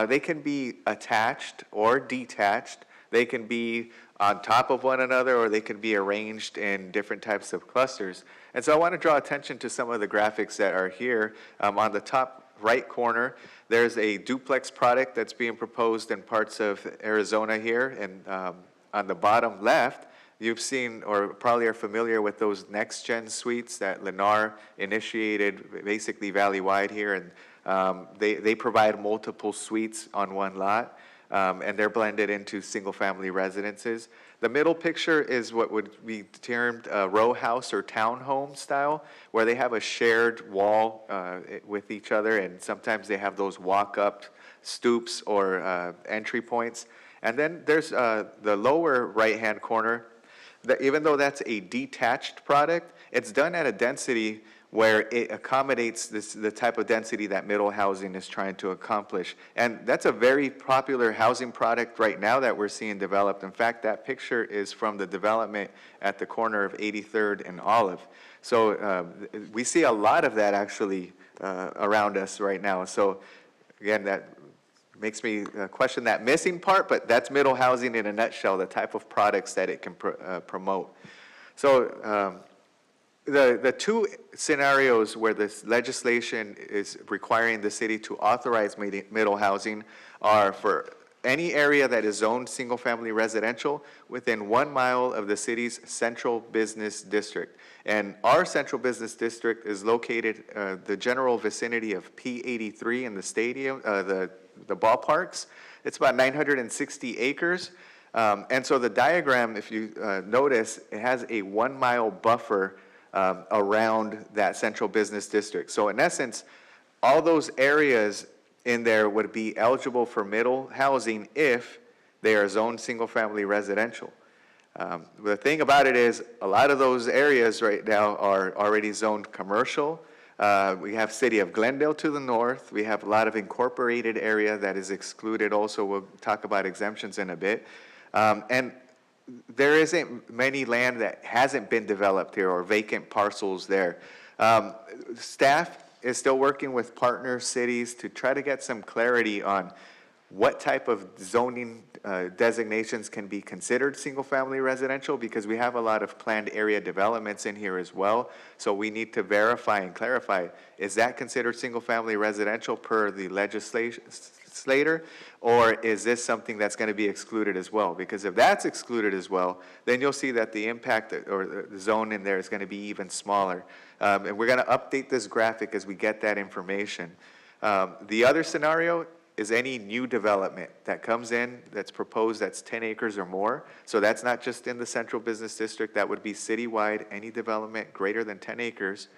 They can be attached or detached. They can be on top of one another, or they can be arranged in different types of clusters. And so I want to draw attention to some of the graphics that are here. On the top right corner, there's a duplex product that's being proposed in parts of Arizona here. And on the bottom left, you've seen or probably are familiar with those next-gen suites that Lennar initiated basically valley-wide here. And they provide multiple suites on one lot. And they're blended into single-family residences. The middle picture is what would be termed a row house or townhome style, where they have a shared wall with each other, and sometimes they have those walk-up stoops or entry points. And then there's the lower right-hand corner. Even though that's a detached product, it's done at a density where it accommodates the type of density that middle housing is trying to accomplish. And that's a very popular housing product right now that we're seeing developed. In fact, that picture is from the development at the corner of 83rd and Olive. So we see a lot of that actually around us right now. So again, that makes me question that missing part, but that's middle housing in a nutshell, the type of products that it can promote. So the two scenarios where this legislation is requiring the city to authorize middle housing are for any area that is zoned single-family residential within 1 mile of the city's central business district. And our central business district is located the general vicinity of P83 in the stadium, the ballparks. It's about 960 acres. And so the diagram, if you notice, it has a 1 mile buffer around that central business district. So in essence, all those areas in there would be eligible for middle housing if they are zoned single-family residential. The thing about it is a lot of those areas right now are already zoned commercial. We have City of Glendale to the north. We have a lot of incorporated area that is excluded also. We'll talk about exemptions in a bit. And there isn't many land that hasn't been developed here or vacant parcels there. Staff is still working with partner cities to try to get some clarity on what type of zoning designations can be considered single-family residential, because we have a lot of planned area developments in here as well. So we need to verify and clarify, is that considered single-family residential per the legislator? Or is this something that's going to be excluded as well? Because if that's excluded as well, then you'll see that the impact or the zone in there is going to be even smaller. And we're going to update this graphic as we get that information. The other scenario is any new development that comes in that's proposed that's 10 acres or more. So that's not just in the central business district, that would be citywide. Any development greater than 10 acres,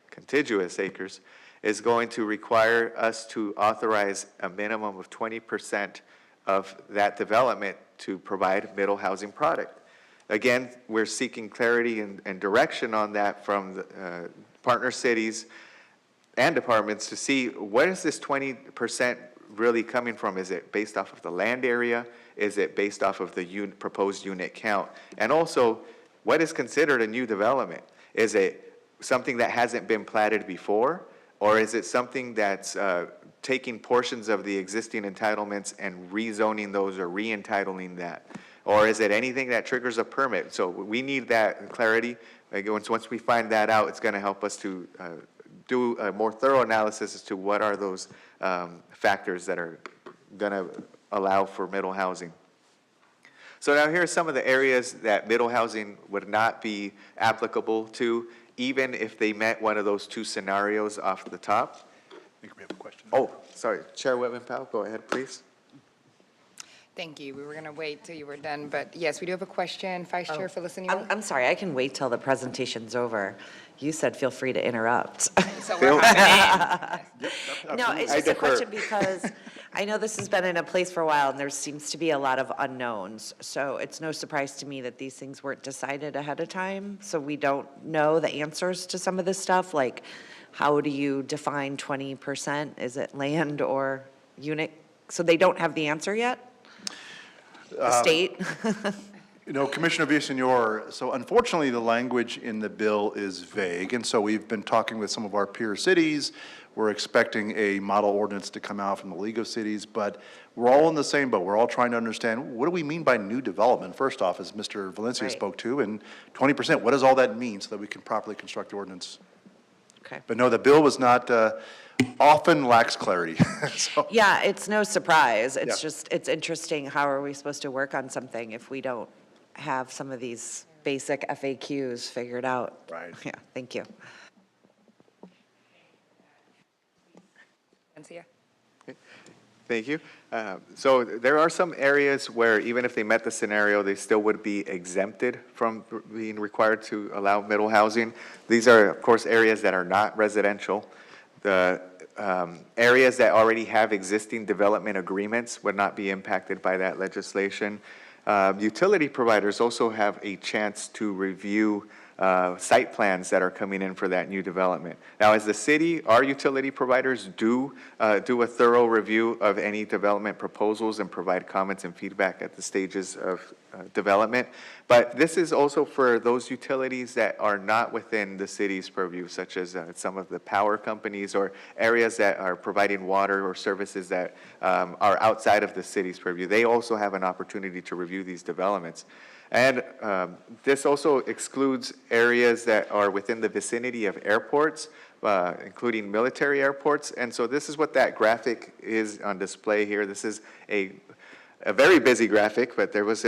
contiguous acres, is going to require us to authorize a minimum of 20% of that development to provide middle housing product. Again, we're seeking clarity and direction on that from the partner cities and departments to see where is this 20% really coming from? Is it based off of the land area? Is it based off of the proposed unit count? And also, what is considered a new development? Is it something that hasn't been platted before? Or is it something that's taking portions of the existing entitlements and rezoning those or re-entitling that? Or is it anything that triggers a permit? So we need that clarity. Once we find that out, it's going to help us to do a more thorough analysis as to what are those factors that are going to allow for middle housing. So now here are some of the areas that middle housing would not be applicable to, even if they met one of those two scenarios off the top. I think we have a question. Oh, sorry, Chair Whitman-Powell, go ahead, please. Thank you. We were going to wait till you were done, but yes, we do have a question. Vice Chair Phyllis Newell. I'm sorry, I can wait till the presentation's over. You said feel free to interrupt. So we're hopping in. No, it's I just a defer. question because I know this has been in a place for a while and there seems to be a lot of unknowns. So it's no surprise to me that these things weren't decided ahead of time. So we don't know the answers to some of this stuff, like how do you define 20%? Is it land or unit? So they don't have the answer yet? The state? You know, Commissioner Villasenor, so unfortunately, the language in the bill is vague, and so we've been talking with some of our peer cities. We're expecting a model ordinance to come out from the League of Cities, but we're all in the same boat. We're all trying to understand, what do we mean by new development? First off, as Mr. Valencia Right. spoke to, and 20%, what does all that mean so that we can properly construct the ordinance? Okay. But no, the bill was not, often lacks clarity, so. Yeah, it's no surprise. Yeah. It's just, it's interesting, how are we supposed to work on something if we don't have some of these basic FAQs figured out? Right. Yeah, thank you. Valencia? Thank you. So there are some areas where even if they met the scenario, they still would be exempted from being required to allow middle housing. These are, of course, areas that are not residential. The areas that already have existing development agreements would not be impacted by that legislation. Utility providers also have a chance to review site plans that are coming in for that new development. Now, as the city, our utility providers do a thorough review of any development proposals and provide comments and feedback at the stages of development. But this is also for those utilities that are not within the city's purview, such as some of the power companies or areas that are providing water or services that are outside of the city's purview. They also have an opportunity to review these developments. And this also excludes areas that are within the vicinity of airports, including military airports. And so this is what that graphic is on display here. This is a very busy graphic, but there was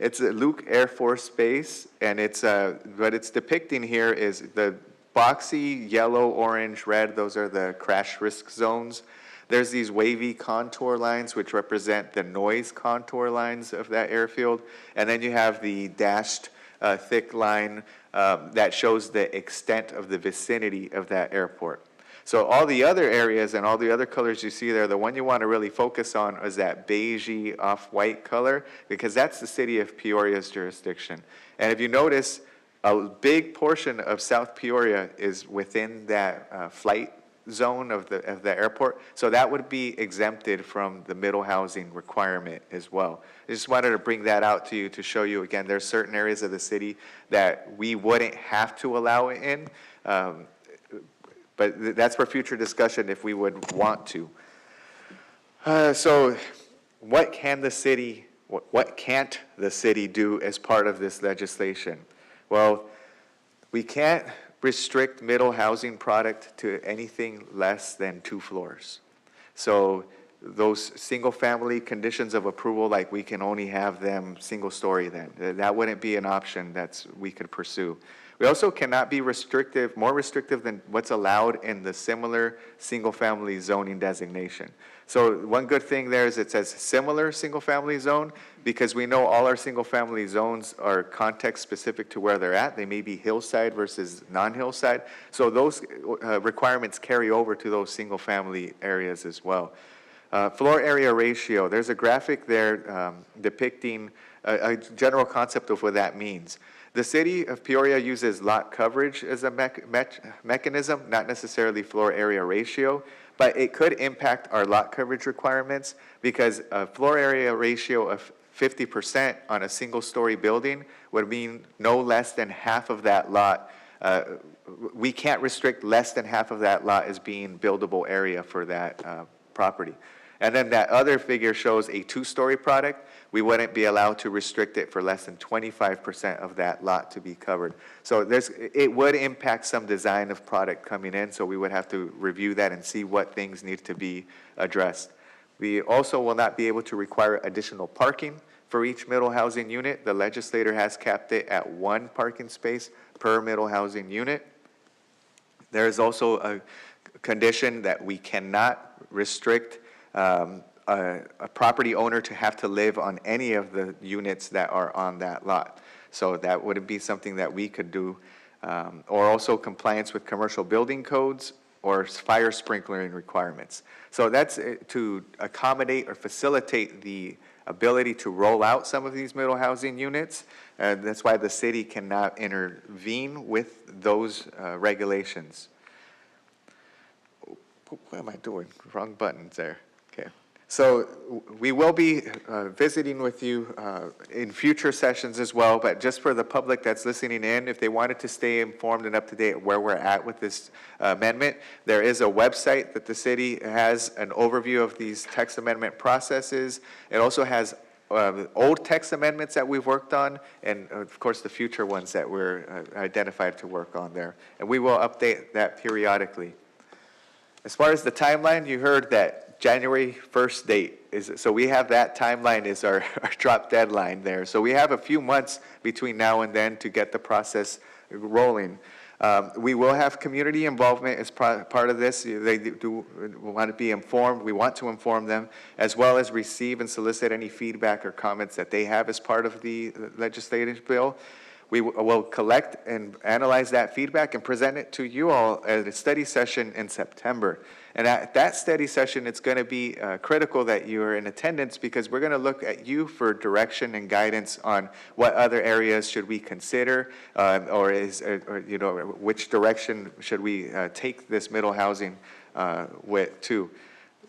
it's a Luke Air Force Base, and it's, what it's depicting here is the boxy yellow, orange, red, those are the crash risk zones. There's these wavy contour lines which represent the noise contour lines of that airfield. And then you have the dashed thick line that shows the extent of the vicinity of that airport. So all the other areas and all the other colors you see there, the one you want to really focus on is that beigey off-white color, because that's the city of Peoria's jurisdiction. And if you notice, a big portion of South Peoria is within that flight zone of the airport, so that would be exempted from the middle housing requirement as well. I just wanted to bring that out to you to show you, again, there's certain areas of the city that we wouldn't have to allow it in. But that's for future discussion if we would want to. So what can the city, what can't the city do as part of this legislation? Well, we can't restrict middle housing product to anything less than 2 floors. So those single-family conditions of approval, like we can only have them single-story then. That wouldn't be an option we could pursue. We also cannot be restrictive, more restrictive than what's allowed in the similar single-family zoning designation. So one good thing there is it says similar single-family zone, because we know all our single-family zones are context-specific to where they're at. They may be hillside versus non-hillside. So those requirements carry over to those single-family areas as well. Floor area ratio, there's a graphic there depicting a general concept of what that means. The city of Peoria uses lot coverage as a mechanism, not necessarily floor area ratio, but it could impact our lot coverage requirements because a floor area ratio of 50% on a single-story building would mean no less than half of that lot. We can't restrict less than half of that lot as being buildable area for that property. And then that other figure shows a 2-story product. We wouldn't be allowed to restrict it for less than 25% of that lot to be covered. So it would impact some design of product coming in, so we would have to review that and see what things need to be addressed. We also will not be able to require additional parking for each middle housing unit. The legislator has capped it at 1 parking space per middle housing unit. There is also a condition that we cannot restrict a property owner to have to live on any of the units that are on that lot. So that wouldn't be something that we could do. Or also compliance with commercial building codes or fire sprinklering requirements. So that's to accommodate or facilitate the ability to roll out some of these middle housing units. That's why the city cannot intervene with those regulations. What am I doing? Wrong buttons there. Okay. So we will be visiting with you in future sessions as well, but just for the public that's listening in, if they wanted to stay informed and up to date where we're at with this amendment, there is a website that the city has an overview of these text amendment processes. It also has old text amendments that we've worked on, and of course the future ones that we're identified to work on there. And we will update that periodically. As far as the timeline, you heard that January 1st date is, so we have that timeline is our drop deadline there. So we have a few months between now and then to get the process rolling. We will have community involvement as part of this. They do want to be informed. We want to inform them, as well as receive and solicit any feedback or comments that they have as part of the legislative bill. We will collect and analyze that feedback and present it to you all at a study session in September. And at that study session, it's going to be critical that you are in attendance because we're going to look at you for direction and guidance on what other areas should we consider, or which direction should we take this middle housing to.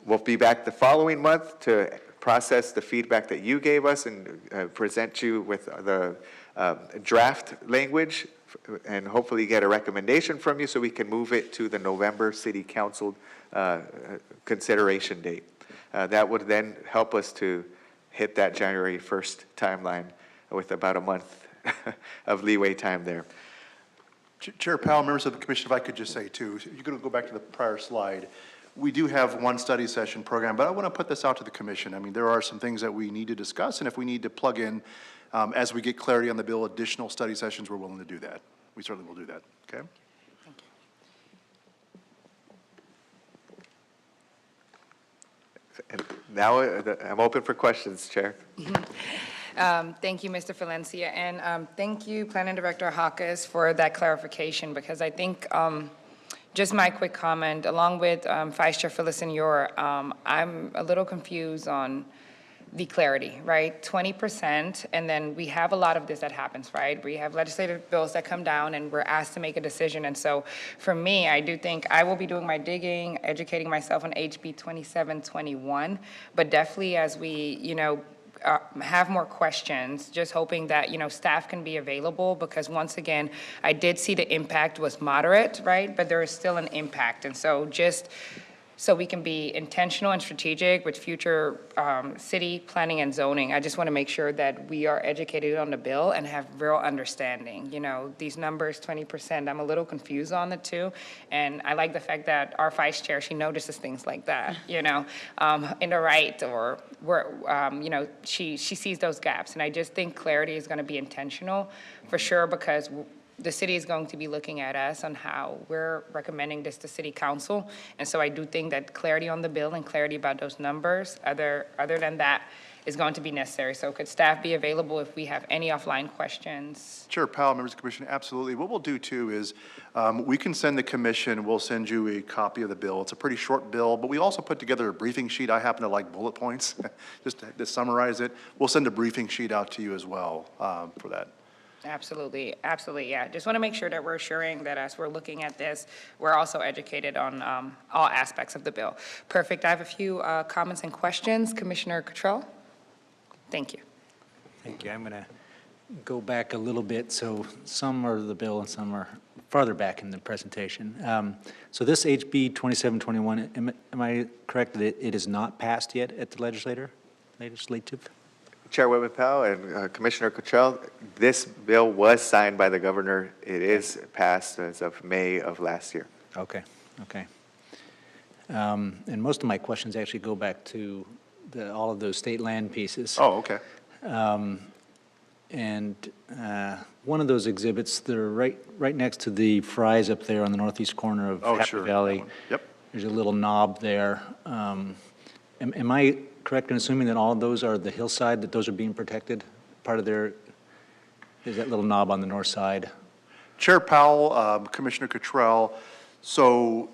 We'll be back the following month to process the feedback that you gave us and present you with the draft language and hopefully get a recommendation from you so we can move it to the November City Council consideration date. That would then help us to hit that January 1st timeline with about a month of leeway time there. Chair Powell, members of the commission, if I could just say too, you're going to go back to the prior slide. We do have one study session program, but I want to put this out to the commission. I mean, there are some things that we need to discuss, and if we need to plug in, as we get clarity on the bill, additional study sessions, we're willing to do that. We certainly will do that, okay? And now I'm open for questions, Chair. Thank you, Mr. Valencia, and thank you, Planning Director Hawkes, for that clarification, because I think just my quick comment, along with Vice Chair Villasenor, I'm a little confused on the clarity, right? 20%, and then we have a lot of this that happens, right? We have legislative bills that come down and we're asked to make a decision. And so for me, I do think I will be doing my digging, educating myself on HB 2721, but definitely as we, have more questions, just hoping that, staff can be available, because once again, I did see the impact was moderate, right? But there is still an impact. And so just so we can be intentional and strategic with future city planning and zoning, I just want to make sure that we are educated on the bill and have real understanding. These numbers, 20%, I'm a little confused on it too. And I like the fact that our vice chair, she notices things like that, in the right, or where, she sees those gaps. And I just think clarity is going to be intentional for sure, because the city is going to be looking at us on how we're recommending this to city council. And so I do think that clarity on the bill and clarity about those numbers, other than that, is going to be necessary. So could staff be available if we have any offline questions? Chair Powell, members of the commission, absolutely. What we'll do too is we can send the commission, we'll send you a copy of the bill. It's a pretty short bill, but we also put together a briefing sheet. I happen to like bullet points, just to summarize it. We'll send a briefing sheet out to you as well for that. Absolutely, absolutely, yeah. Just want to make sure that we're assuring that as we're looking at this, we're also educated on all aspects of the bill. Perfect. I have a few comments and questions. Commissioner Cottrell? Thank you. Thank you. I'm going to go back a little bit. So some are the bill and some are farther back in the presentation. So this HB 2721, am I correct that it is not passed yet at the legislative? Chair Whitman Powell and Commissioner Cottrell, this bill was signed by the governor. It is passed as of May of last year. Okay, okay. And most of my questions actually go back to all of those state land pieces. Oh, okay. And one of those exhibits, they're right next to the fries up there on the northeast corner of Oh, Happy sure. Valley. That one. Yep. There's a little knob there. Am I correct in assuming that all of those are the hillside, that those are being protected? Part of their, is that little knob on the north side? Chair Powell, Commissioner Cottrell, so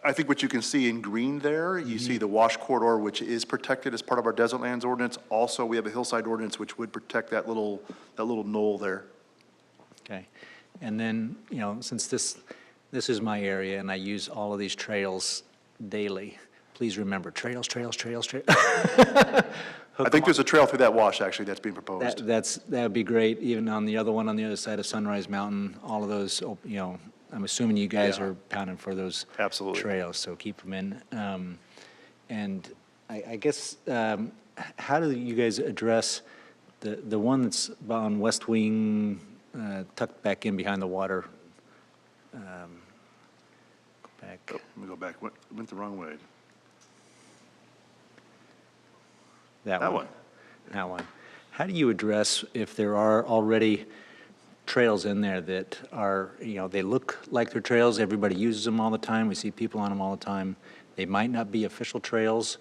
I think what you can see in green there, you see the wash corridor, which is protected as part of our desert lands ordinance. Also, we have a hillside ordinance which would protect that little knoll there. Okay. And then, since this is my area and I use all of these trails daily, please remember, trails. I think there's a trail through that wash, actually, that's being proposed. That would be great, even on the other one, on the other side of Sunrise Mountain, all of those, I'm assuming you guys Yeah. are pounding for those Absolutely. trails, so keep them in. And I guess, how do you guys address the one that's on West Wing, tucked back in behind the water? Go back. Oh, let me go back, went the wrong way. That one. That one. How do you address if there are already trails in there that are, they look like they're trails, everybody uses them all the time, we see people on them all the time, they might not be official trails?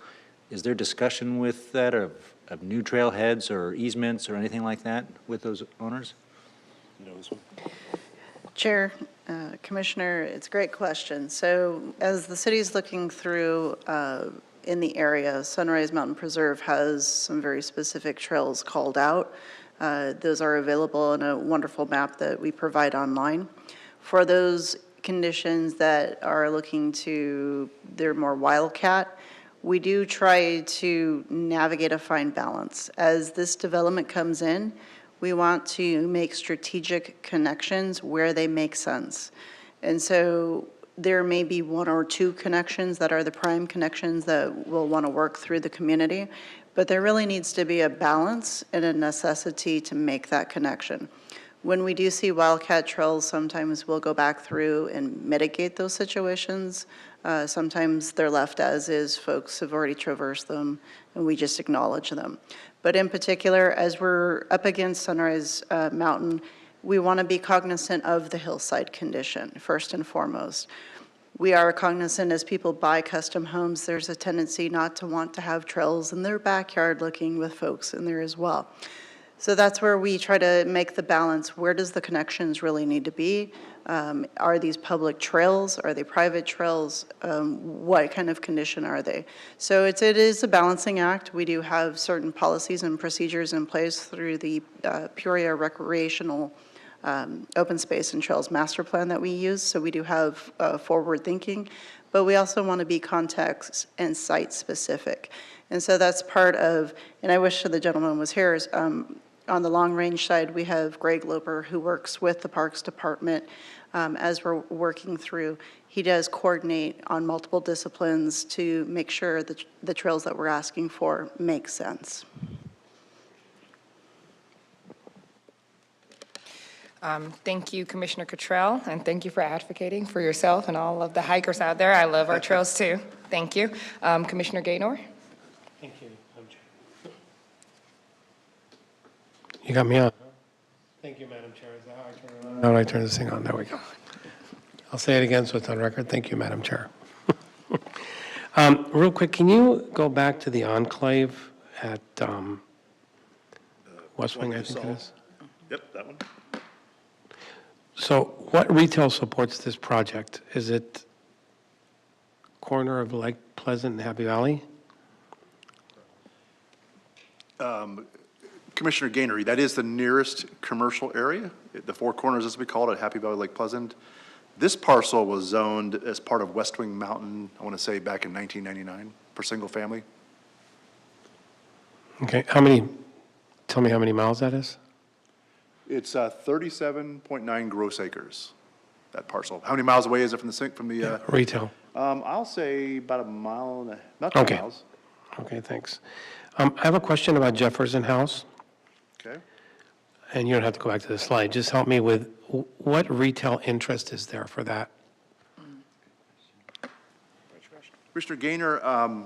Is there discussion with that of new trailheads or easements or anything like that with those owners? Chair, Commissioner, it's a great question. So as the city's looking through in the area, Sunrise Mountain Preserve has some very specific trails called out. Those are available in a wonderful map that we provide online. For those conditions that are looking to, they're more wildcat, we do try to navigate a fine balance. As this development comes in, we want to make strategic connections where they make sense. And so there may be one or two connections that are the prime connections that we'll want to work through the community, but there really needs to be a balance and a necessity to make that connection. When we do see wildcat trails, sometimes we'll go back through and mitigate those situations. Sometimes they're left as is, folks have already traversed them, and we just acknowledge them. But in particular, as we're up against Sunrise Mountain, we want to be cognizant of the hillside condition, first and foremost. We are cognizant as people buy custom homes, there's a tendency not to want to have trails in their backyard looking with folks in there as well. So that's where we try to make the balance. Where does the connections really need to be? Are these public trails? Are they private trails? What kind of condition are they? So it is a balancing act. We do have certain policies and procedures in place through the Peoria Recreational Open Space and Trails Master Plan that we use. So we do have forward thinking, but we also want to be context and site specific. And so that's part of, and I wish the gentleman was here, is, on the long-range side, we have Greg Loper, who works with the Parks Department as we're working through. He does coordinate on multiple disciplines to make sure that the trails that we're asking for make sense. Thank you, Commissioner Cottrell, and thank you for advocating for yourself and all of the hikers out there. I love our trails too. Thank you. Commissioner Gaynor? Thank you, Madam Chair. You got me on. Thank you, Madam Chair. Is that how I turn it on? How do I turn this thing on? There we go. I'll say it again so it's on record. Thank you, Madam Chair. Real quick, can you go back to the enclave at West Wing, I think it is? Yep, that one. So what retail supports this project? Is it corner of Lake Pleasant and Happy Valley? Commissioner Gainer, that is the nearest commercial area, the Four Corners, as we call it, at Happy Valley Lake Pleasant. This parcel was zoned as part of West Wing Mountain, I want to say back in 1999, for single family. Okay, tell me how many miles that is? It's 37.9 gross acres, that parcel. How many miles away is it from the Retail. I'll say about a mile and not 2 Okay. miles. Okay, thanks. I have a question about Jefferson House, Okay. and you don't have to go back to the slide. Just help me with what retail interest is there for that? Commissioner Gainer,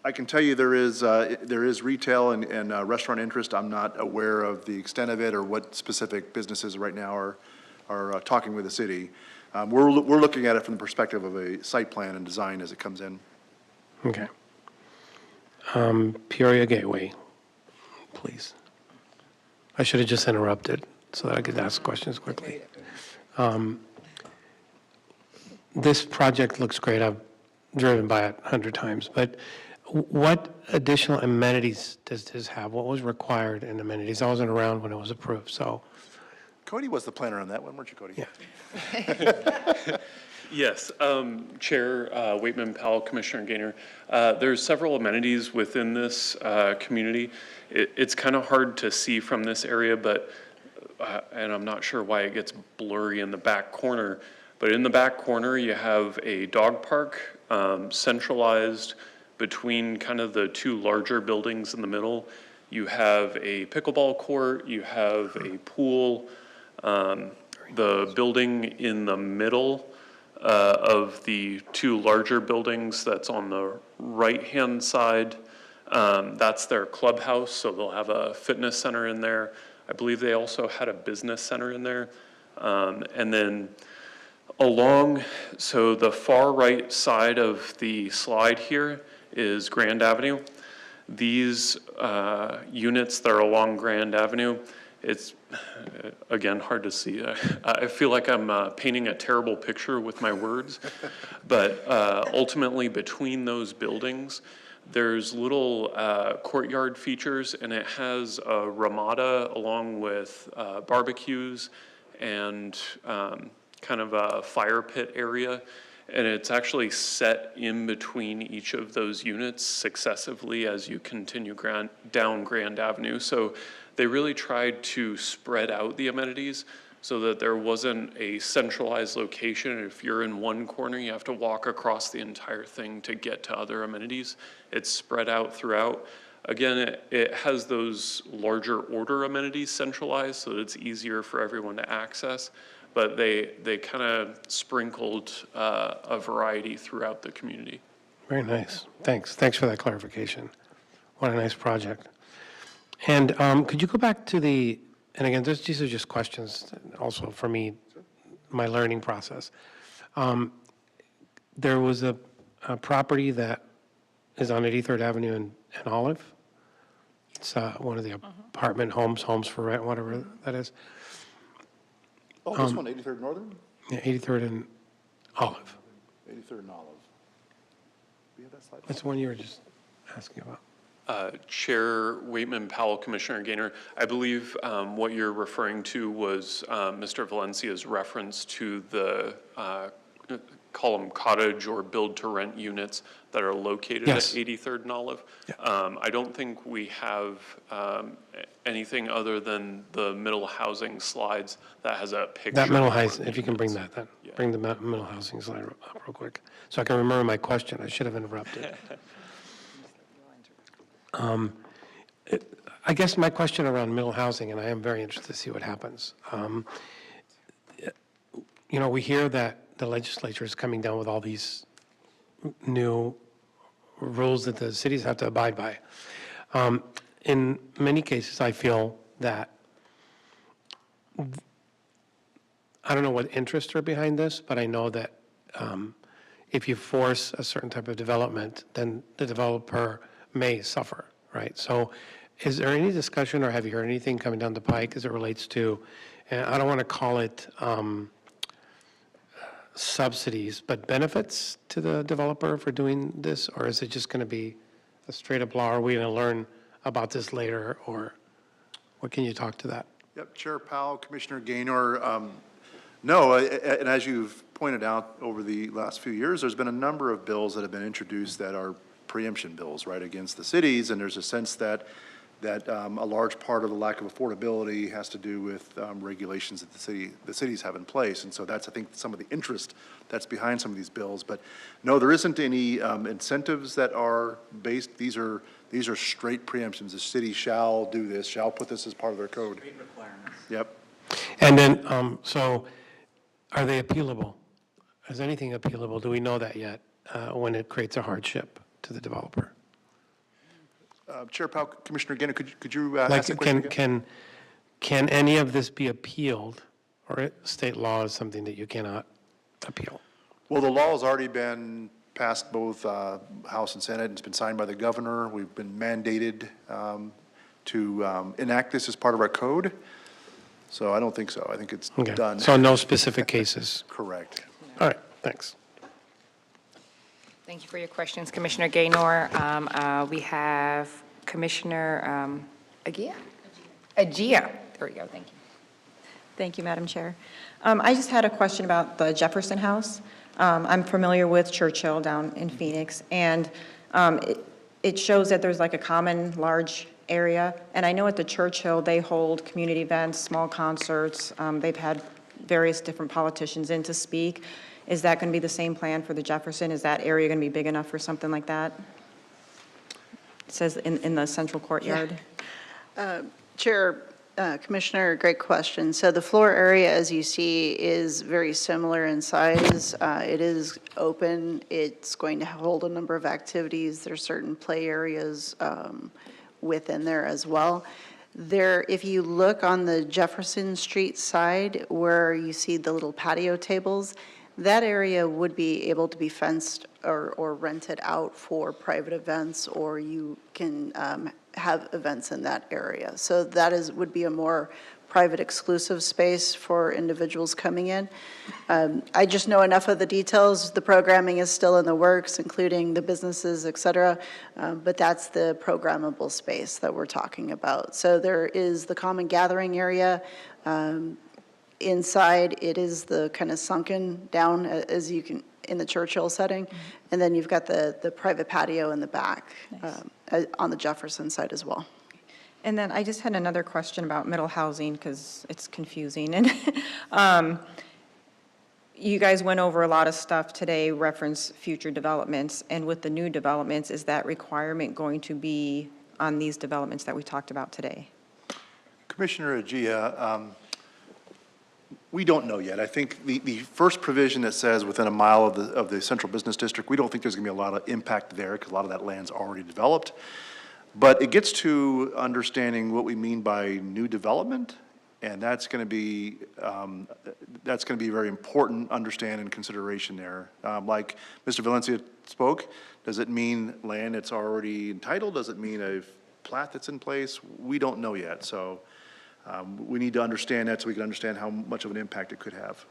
I can tell you there is retail and restaurant interest. I'm not aware of the extent of it or what specific businesses right now are talking with the city. We're looking at it from the perspective of a site plan and design as it comes in. Okay. Peoria Gateway, please. I should have just interrupted so that I could ask questions quickly. This project looks great. I've driven by it 100 times, but what additional amenities does this have? What was required in amenities? I wasn't around when it was approved, so, Cody was the planner on that one, weren't you, Cody? yeah. Yes, Chair Waitman, Powell, Commissioner Gaynor. There's several amenities within this community. It's kind of hard to see from this area, but, and I'm not sure why it gets blurry in the back corner, but in the back corner, you have a dog park centralized between kind of the two larger buildings in the middle. You have a pickleball court, you have a pool. The building in the middle of the two larger buildings that's on the right-hand side, that's their clubhouse, so they'll have a fitness center in there. I believe they also had a business center in there. And then so the far right side of the slide here is Grand Avenue. These units that are along Grand Avenue, it's, again, hard to see. I feel like I'm painting a terrible picture with my words, but ultimately between those buildings, there's little courtyard features, and it has a ramada along with barbecues and kind of a fire pit area. And it's actually set in between each of those units successively as you continue down Grand Avenue. So they really tried to spread out the amenities so that there wasn't a centralized location. If you're in one corner, you have to walk across the entire thing to get to other amenities. It's spread out throughout. Again, it has those larger order amenities centralized so that it's easier for everyone to access. But they kind of sprinkled a variety throughout the community. Very nice. Thanks. Thanks for that clarification. What a nice project. And could you go back to and again, these are just questions also for me, my learning process. There was a property that is on 83rd Avenue and Olive. It's one of the apartment homes for rent, whatever that is. Oh, this one, 83rd Northern? Yeah, 83rd and Olive. 83rd and Olive. Do you have that slide? That's the one you were just asking about. Chair Waitman, Powell, Commissioner Gaynor, I believe what you're referring to was Mr. Valencia's reference to the call them cottage or build-to-rent units that are located at Yes. 83rd and Olive. Yeah. I don't think we have anything other than the middle housing slides that has a picture. That middle of our housing, if you can bring units. that, Yeah. bring the middle housing slide up real quick, so I can remember my question. I should have interrupted. I guess my question around middle housing, and I am very interested to see what happens. We hear that the legislature is coming down with all these new rules that the cities have to abide by. In many cases, I feel that, I don't know what interests are behind this, but I know that if you force a certain type of development, then the developer may suffer, right? So is there any discussion, or have you heard anything coming down the pike as it relates to, and I don't want to call it subsidies, but benefits to the developer for doing this? Or is it just going to be a straight up law? Are we going to learn about this later, or what can you talk to that? Yep, Chair Powell, Commissioner Gaynor, no, and as you've pointed out over the last few years, there's been a number of bills that have been introduced that are preemption bills, right, against the cities, and there's a sense that a large part of the lack of affordability has to do with regulations that the cities have in place, and so that's, I think, some of the interest that's behind some of these bills. But no, there isn't any incentives that are based. These are straight preemptions. The city shall do this, shall put this as part of their code. Great requirements. Yep. And then, so are they appealable? Is anything appealable? Do we know that yet, when it creates a hardship to the developer? Chair Powell, Commissioner Gaynor, could you ask Like, the question again? can any of this be appealed, or state law is something that you cannot appeal? Well, the law has already been passed both House and Senate, and it's been signed by the governor. We've been mandated to enact this as part of our code. So I don't think so. I think it's Okay. done. So no specific cases? Correct. All right, thanks. Thank you for your questions, Commissioner Gaynor. We have Commissioner Agia? Agia. There we go, thank you. Thank you, Madam Chair. I just had a question about the Jefferson House. I'm familiar with Churchill down in Phoenix, and it shows that there's like a common large area. And I know at the Churchill, they hold community events, small concerts. They've had various different politicians in to speak. Is that going to be the same plan for the Jefferson? Is that area going to be big enough for something like that? It says in the central courtyard. Chair, Commissioner, great question. So the floor area, as you see, is very similar in size. It is open. It's going to hold a number of activities. There's certain play areas within there as well. There, if you look on the Jefferson Street side where you see the little patio tables, that area would be able to be fenced or rented out for private events, or you can have events in that area. So that would be a more private exclusive space for individuals coming in. I just know enough of the details. The programming is still in the works, including the businesses, et cetera, but that's the programmable space that we're talking about. So there is the common gathering area. Inside, it is the kind of sunken down, as you can, in the Churchill setting. And then you've got the private patio in the back on the Jefferson side as well. And then I just had another question about middle housing, because it's confusing. And you guys went over a lot of stuff today, reference future developments. And with the new developments, is that requirement going to be on these developments that we talked about today? Commissioner Agia, we don't know yet. I think the first provision that says within a mile of the central business district, we don't think there's going to be a lot of impact there because a lot of that land's already developed. But it gets to understanding what we mean by new development, and that's going to be a very important understand and consideration there. Like Mr. Valencia spoke, does it mean land that's already entitled? Does it mean a plat that's in place? We don't know yet. So we need to understand that so we can understand how much of an impact it could have.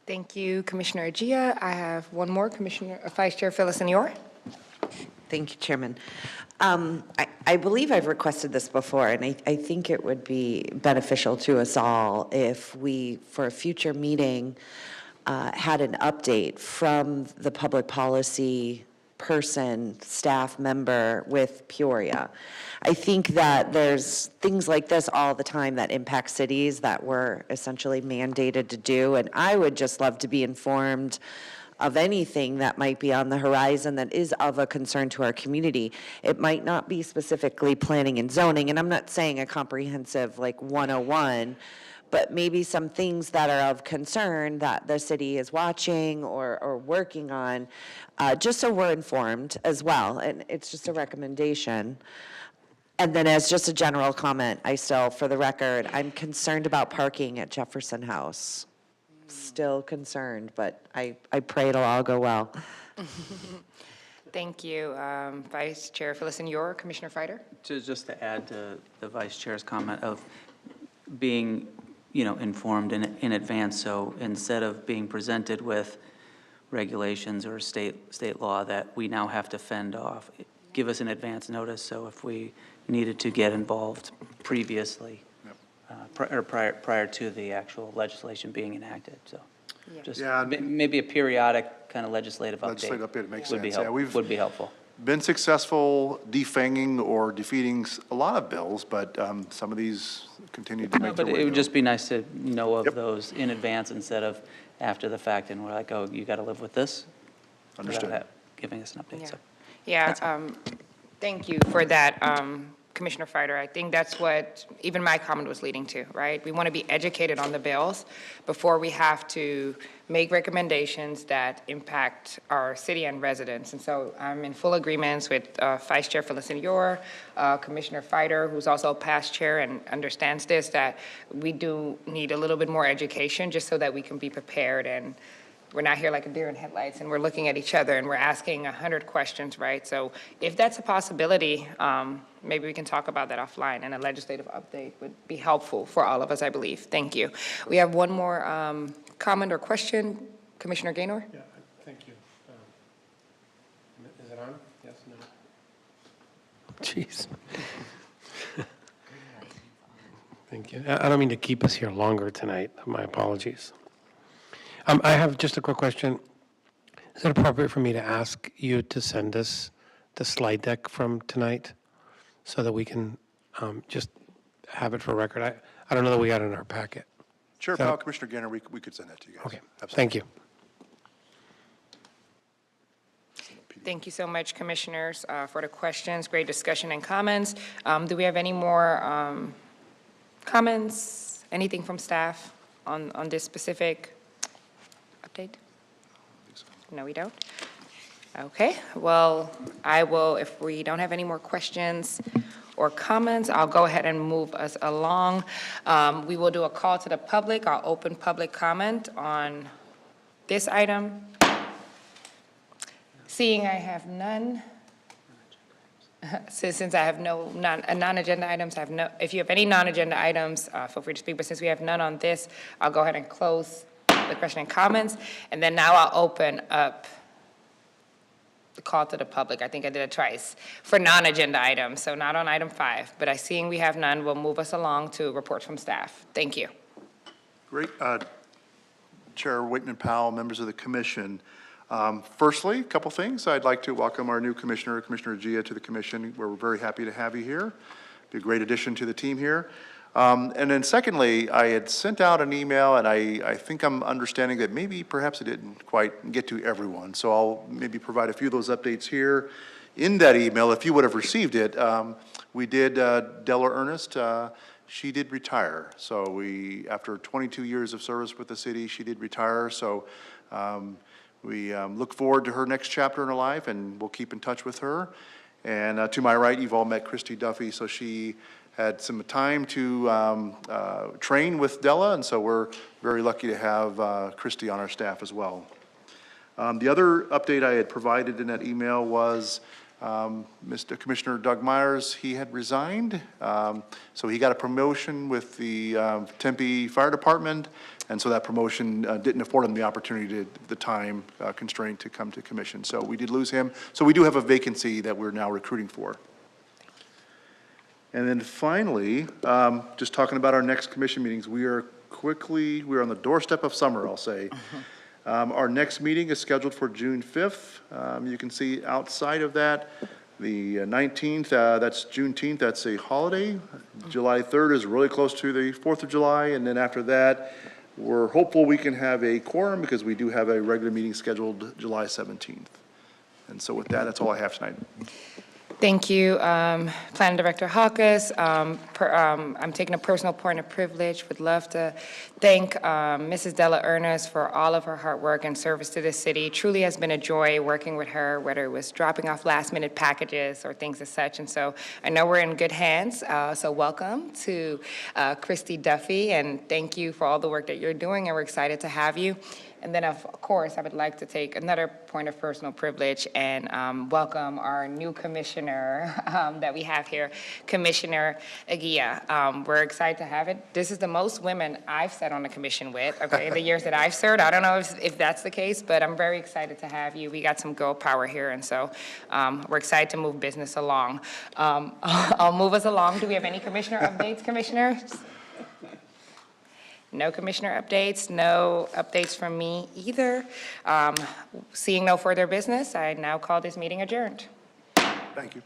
Thank you, Commissioner Agia. I have one more, Vice Chair Phyllis Senior. Thank you, Chairman. I believe I've requested this before, and I think it would be beneficial to us all if we, for a future meeting, had an update from the public policy person, staff member with Peoria. I think that there's things like this all the time that impact cities that we're essentially mandated to do, and I would just love to be informed of anything that might be on the horizon that is of a concern to our community. It might not be specifically planning and zoning, and I'm not saying a comprehensive like 101, but maybe some things that are of concern that the city is watching or working on, just so we're informed as well. And it's just a recommendation. And then as just a general comment, I still, for the record, I'm concerned about parking at Jefferson House. Still concerned, but I pray it'll all go well. Thank you, Vice Chair Phyllis Senor, Commissioner Freider. Just to add to the Vice Chair's comment of being, informed in advance, so instead of being presented with regulations or state law that we now have to fend off, give us an advance notice, so if we needed to get involved previously, prior to the actual legislation being enacted, so. Just Yeah. maybe a periodic kind of legislative update. Legislative update makes would be sense. Yeah, help- we've- Would be helpful. Been successful defanging or defeating a lot of bills, but some of these continue to make their But way it would through. just be nice to know of Yep. those in advance instead of after the fact, and we're like, oh, you got to live with this? Understood. Without giving us an update, so. Yeah, thank you for that, Commissioner Freider. I think that's what even my comment was leading to, right? We want to be educated on the bills before we have to make recommendations that impact our city and residents. And so I'm in full agreement with Vice Chair Phyllis Senor, Commissioner Freider, who's also a past chair and understands this, that we do need a little bit more education just so that we can be prepared, and we're not here like a deer in headlights and we're looking at each other and we're asking 100 questions, right? So if that's a possibility, maybe we can talk about that offline, and a legislative update would be helpful for all of us, I believe. Thank you. We have one more comment or question. Commissioner Gaynor? Yeah, thank you. Is it on? Yes, no? Jeez. Thank you. I don't mean to keep us here longer tonight. My apologies. I have just a quick question. Is it appropriate for me to ask you to send us the slide deck from tonight so that we can just have it for record? I don't know that we got it in our packet. Chair So- Powell, Commissioner Gainer, we could send that to you guys. Okay, Absolutely. thank you. Thank you so much, commissioners, for the questions. Great discussion and comments. Do we have any more comments? Anything from staff on this specific update? No, we don't? Okay, well, I will, if we don't have any more questions or comments, I'll go ahead and move us along. We will do a call to the public. I'll open public comment on this item. Seeing I have none, since I have non-agenda items, I have no, if you have any non-agenda items, feel free to speak, but since we have none on this, I'll go ahead and close the question and comments, and then now I'll open up the call to the public. I think I did it twice, for non-agenda items, so not on item 5, but seeing we have none, we'll move us along to reports from staff. Thank you. Great. Chair Waitman Powell, members of the commission. Firstly, a couple things. I'd like to welcome our new commissioner, Commissioner Gia, to the commission. We're very happy to have you here. Be a great addition to the team here. And then secondly, I had sent out an email, and I think I'm understanding that maybe perhaps it didn't quite get to everyone. So I'll maybe provide a few of those updates here. In that email, if you would have received it, we did, Della Ernest, she did retire. So after 22 years of service with the city, she did retire. So we look forward to her next chapter in her life, and we'll keep in touch with her. And to my right, you've all met Christy Duffy, so she had some time to train with Della, and so we're very lucky to have Christy on our staff as well. The other update I had provided in that email was Mr. Commissioner Doug Myers, he had resigned, so he got a promotion with the Tempe Fire Department, and so that promotion didn't afford him the opportunity to, the time constraint to come to commission. So we did lose him. So we do have a vacancy that we're now recruiting for. And then finally, just talking about our next commission meetings, we're on the doorstep of summer, I'll say. Our next meeting is scheduled for June 5th. You can see outside of that, the 19th, that's Juneteenth, that's a holiday. July 3rd is really close to the 4th of July, and then after that, we're hopeful we can have a quorum because we do have a regular meeting scheduled July 17th. And so with that, that's all I have tonight. Thank you, Planning Director Hawkes. I'm taking a personal point of privilege. Would love to thank Mrs. Della Ernest for all of her hard work and service to the city. Truly has been a joy working with her, whether it was dropping off last-minute packages or things as such. And so I know we're in good hands. So welcome to Christy Duffy, and thank you for all the work that you're doing, and we're excited to have you. And then, of course, I would like to take another point of personal privilege and welcome our new commissioner that we have here, Commissioner Aguia. We're excited to have it. This is the most women I've sat on the commission with, okay, the years that I've served. I don't know if that's the case, but I'm very excited to have you. We got some girl power here, and so we're excited to move business along. I'll move us along. Do we have any commissioner updates, commissioners? No commissioner updates, no updates from me either. Seeing no further business, I now call this meeting adjourned. Thank you.